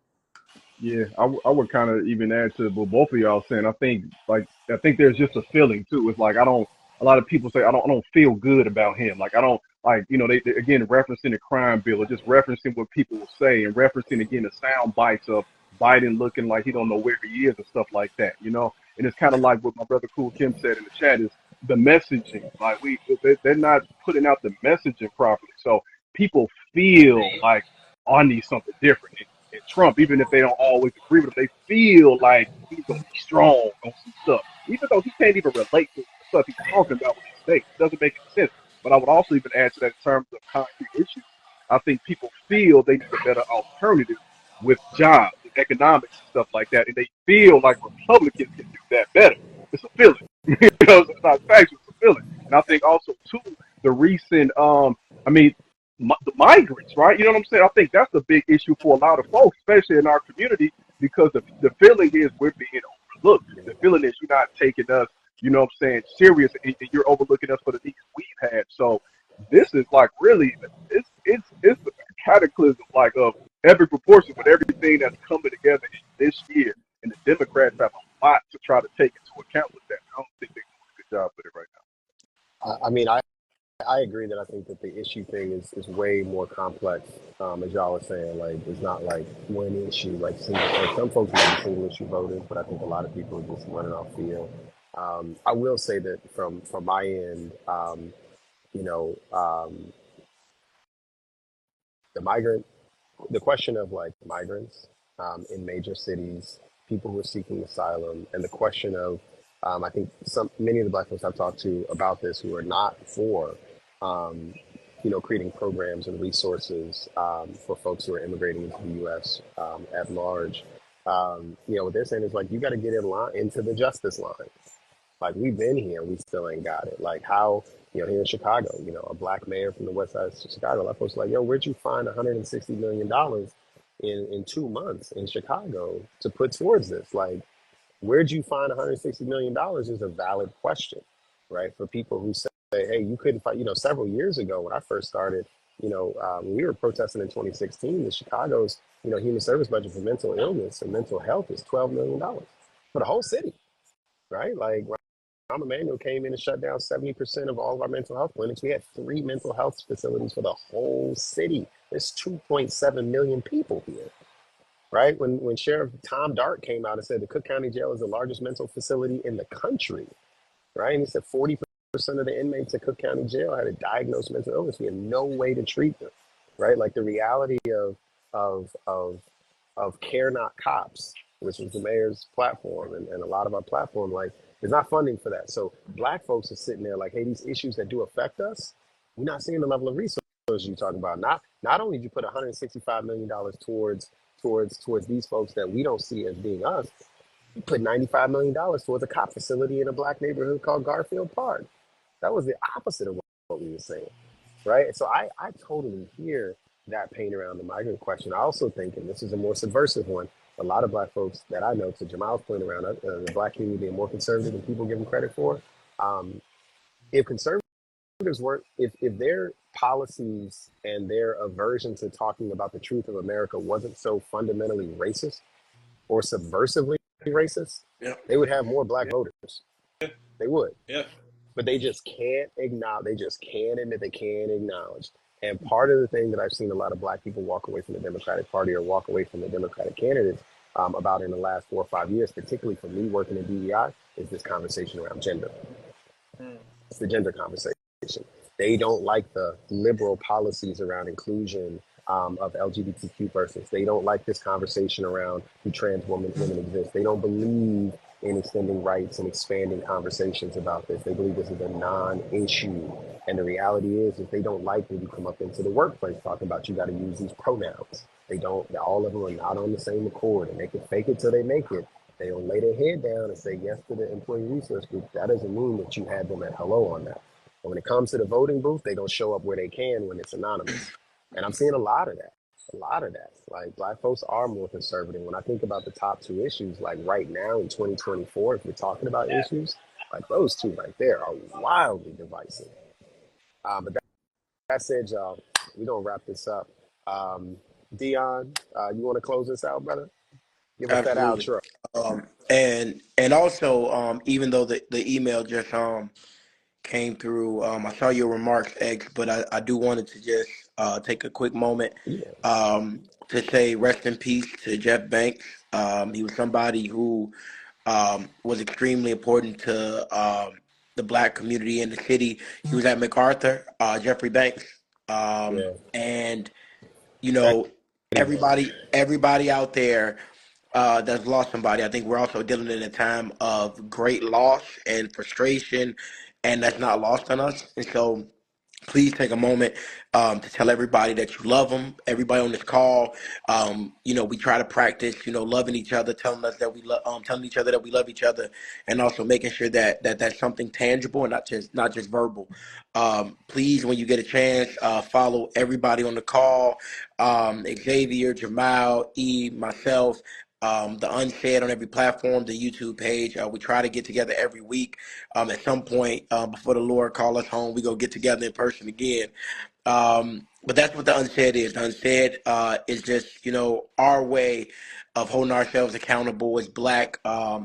B: yeah, I would kind of even add to what both of y'all saying. I think there's just a feeling too. It's like I don't. A lot of people say I don't feel good about him. Like I don't like they again referencing the crime bill or just referencing what people will say and referencing again the sound bites of Biden looking like he don't know where he is and stuff like that, you know. And it's kind of like what my brother Cool Kim said in the chat is the messaging. Like they're not putting out the messaging properly, so people feel like, oh, I need something different. And Trump, even if they don't always agree with him, they feel like he's gonna be strong on some stuff, even though he can't even relate to the stuff he's talking about when he states. It doesn't make any sense. But I would also even add to that in terms of concrete issues. I think people feel they need a better alternative with jobs and economics and stuff like that, and they feel like Republicans can do that better. It's a feeling, it's not factual, it's a feeling. And I think also too the recent, I mean, the migrants, right? You know what I'm saying? I think that's a big issue for a lot of folks, especially in our community, because the feeling is we're being overlooked. The feeling is you're not taking us, you know what I'm saying, serious, and you're overlooking us for the needs we've had. So this is like really, it's a cataclysm like of every proportion with everything that's coming together in this year. And the Democrats have a lot to try to take into account with that. I don't think they're doing a good job with it right
A: I mean, I agree that I think that the issue thing is way more complex, as y'all were saying. Like, it's not like one issue. Like some folks might be single issue voters, but I think a lot of people are just running off field. I will say that from my end, you know, the migrant the question of like migrants in major cities, people who are seeking asylum, and the question of I think many of the Black folks I've talked to about this who are not for um, creating programs and resources for folks who are immigrating into the U.S. At large. What they're saying is like you got to get in line into the justice line. Like we've been here, we still ain't got it. Like how, here in Chicago, a black mayor from the west side of Chicago, a lot of folks are like, yo, where'd you find $160 million in 2 months in Chicago to put towards this? Like, where'd you find $160 million is a valid question, right? For people who say, hey, you couldn't find, several years ago when I first started, when we were protesting in 2016, the Chicago's, human service budget for mental illness and mental health is $12 million for the whole city, right? Like, Rahm Emanuel came in and shut down 70% of all of our mental health clinics. We had 3 mental health facilities for the whole city. There's 2.7 million people here, right? When Sheriff Tom Dart came out and said the Cook County Jail is the largest mental facility in the country, right? And he said 40% of the inmates at Cook County Jail had a diagnosed mental illness. We had no way to treat them, right? Like the reality of of of Care Not Cops, which was the mayor's platform and a lot of our platform, like there's not funding for that. So black folks are sitting there like, hey, these issues that do affect us, we're not seeing the level of resources you talk about. Not only did you put $165 million towards these folks that we don't see as being us, you put $95 million towards a cop facility in a black neighborhood called Garfield Park. That was the opposite of what we were saying, right? So I totally hear that pain around the migrant question. I also think, and this is a more subversive one, a lot of black folks that I know, to Jamal's point around the black community being more conservative than people give them credit for, um, if conservatives weren't, if their policies and their aversion to talking about the truth of America wasn't so fundamentally racist or subversively racist,
C: Yeah.
A: they would have more black
B: now.
A: voters. They would.
D: Yeah.
A: But they just can't acknowledge, they just can't admit, they can't acknowledge. And part of the thing that I've seen a lot of black people walk away from the Democratic Party or walk away from the Democratic candidates about in the last 4 or 5 years, particularly for me working in DEI, is this conversation around gender.
D: Mm.
A: It's the gender conversation. They don't like the liberal policies around inclusion of LGBTQ persons. They don't like this conversation around who trans women exist. They don't believe in extending rights and expanding conversations about this. They believe this is a non-issue. And the reality is they don't like when you come up into the workplace talking about you got to use these pronouns. They don't, all of them are not on the same accord, and they can fake it till they make it. They don't lay their head down and say yes to the employee resource group. That doesn't mean that you had them at hello on that. But when it comes to the voting booth, they don't show up where they can when it's anonymous. And I'm seeing a lot of that. A lot of that. Like black folks are more conservative. When I think about the top two issues, like right now in 2024, if we're talking about issues, like those two right there are wildly divisive. But that said, y'all, we're gonna wrap this up. Dion, you want to close this out, brother? Give us that
C: Absolutely.
A: outro.
C: And also, even though the email just came through, I saw your remarks, X, but I do wanted to just take a quick moment
A: Yeah.
C: to say rest in peace to Jeff Banks. He was somebody who was extremely important to the black community in the city. He was at MacArthur, Jeffrey Banks,
A: Yeah.
C: and
A: Right.
C: everybody out there that's lost somebody. I think we're also dealing in a time of great loss and frustration, and that's not lost on us. And so please take a moment to tell everybody that you love them. Everybody on this call, we try to practice, loving each other, telling each other that we love each other, and also making sure that that's something tangible and not just verbal. Please, when you get a chance, follow everybody on the call, Xavier, Jamal, E, myself. The Unsaid on every platform, the YouTube page. We try to get together every week. At some point before the Lord call us home, we go get together in person again. But that's what the Unsaid is. The Unsaid is just, our way of holding ourselves accountable as black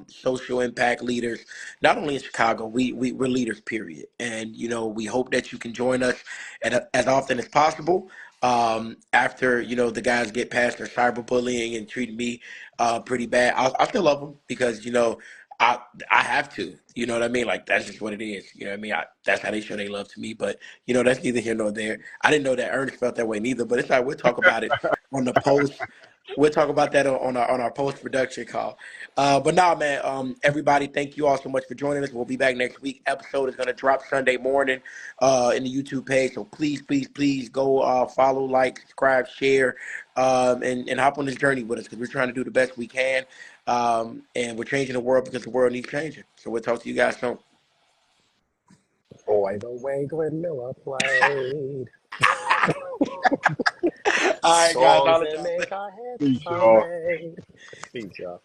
C: social impact leaders, not only in Chicago, we're leaders, period. And, we hope that you can join us as often as possible. After, the guys get past their cyberbullying and treating me pretty bad, I still love them because, I I have to, you know what I mean? Like that's just what it is. You know what I mean? That's how they show they love to me. But that's neither here nor there. I didn't know that Ernest felt that way neither. But it's all right. We'll talk about it on the post. We'll talk about that on our post production call. But nah, man. Everybody, thank you all so much for joining us. We'll be back next week. Episode is gonna drop Sunday morning, in the YouTube page. So please, please, please go follow, like, subscribe, share, and hop on this journey with us because we're trying to do the best we can. And we're changing the world because the world needs changing. So we'll talk to you guys soon.
A: Boy, the way Glenn Miller played
C: All right, guys.
A: songs
C: I'll let
A: that
C: y'all.
A: make our heads
B: Peace, y'all.
A: hungry. Peace, y'all.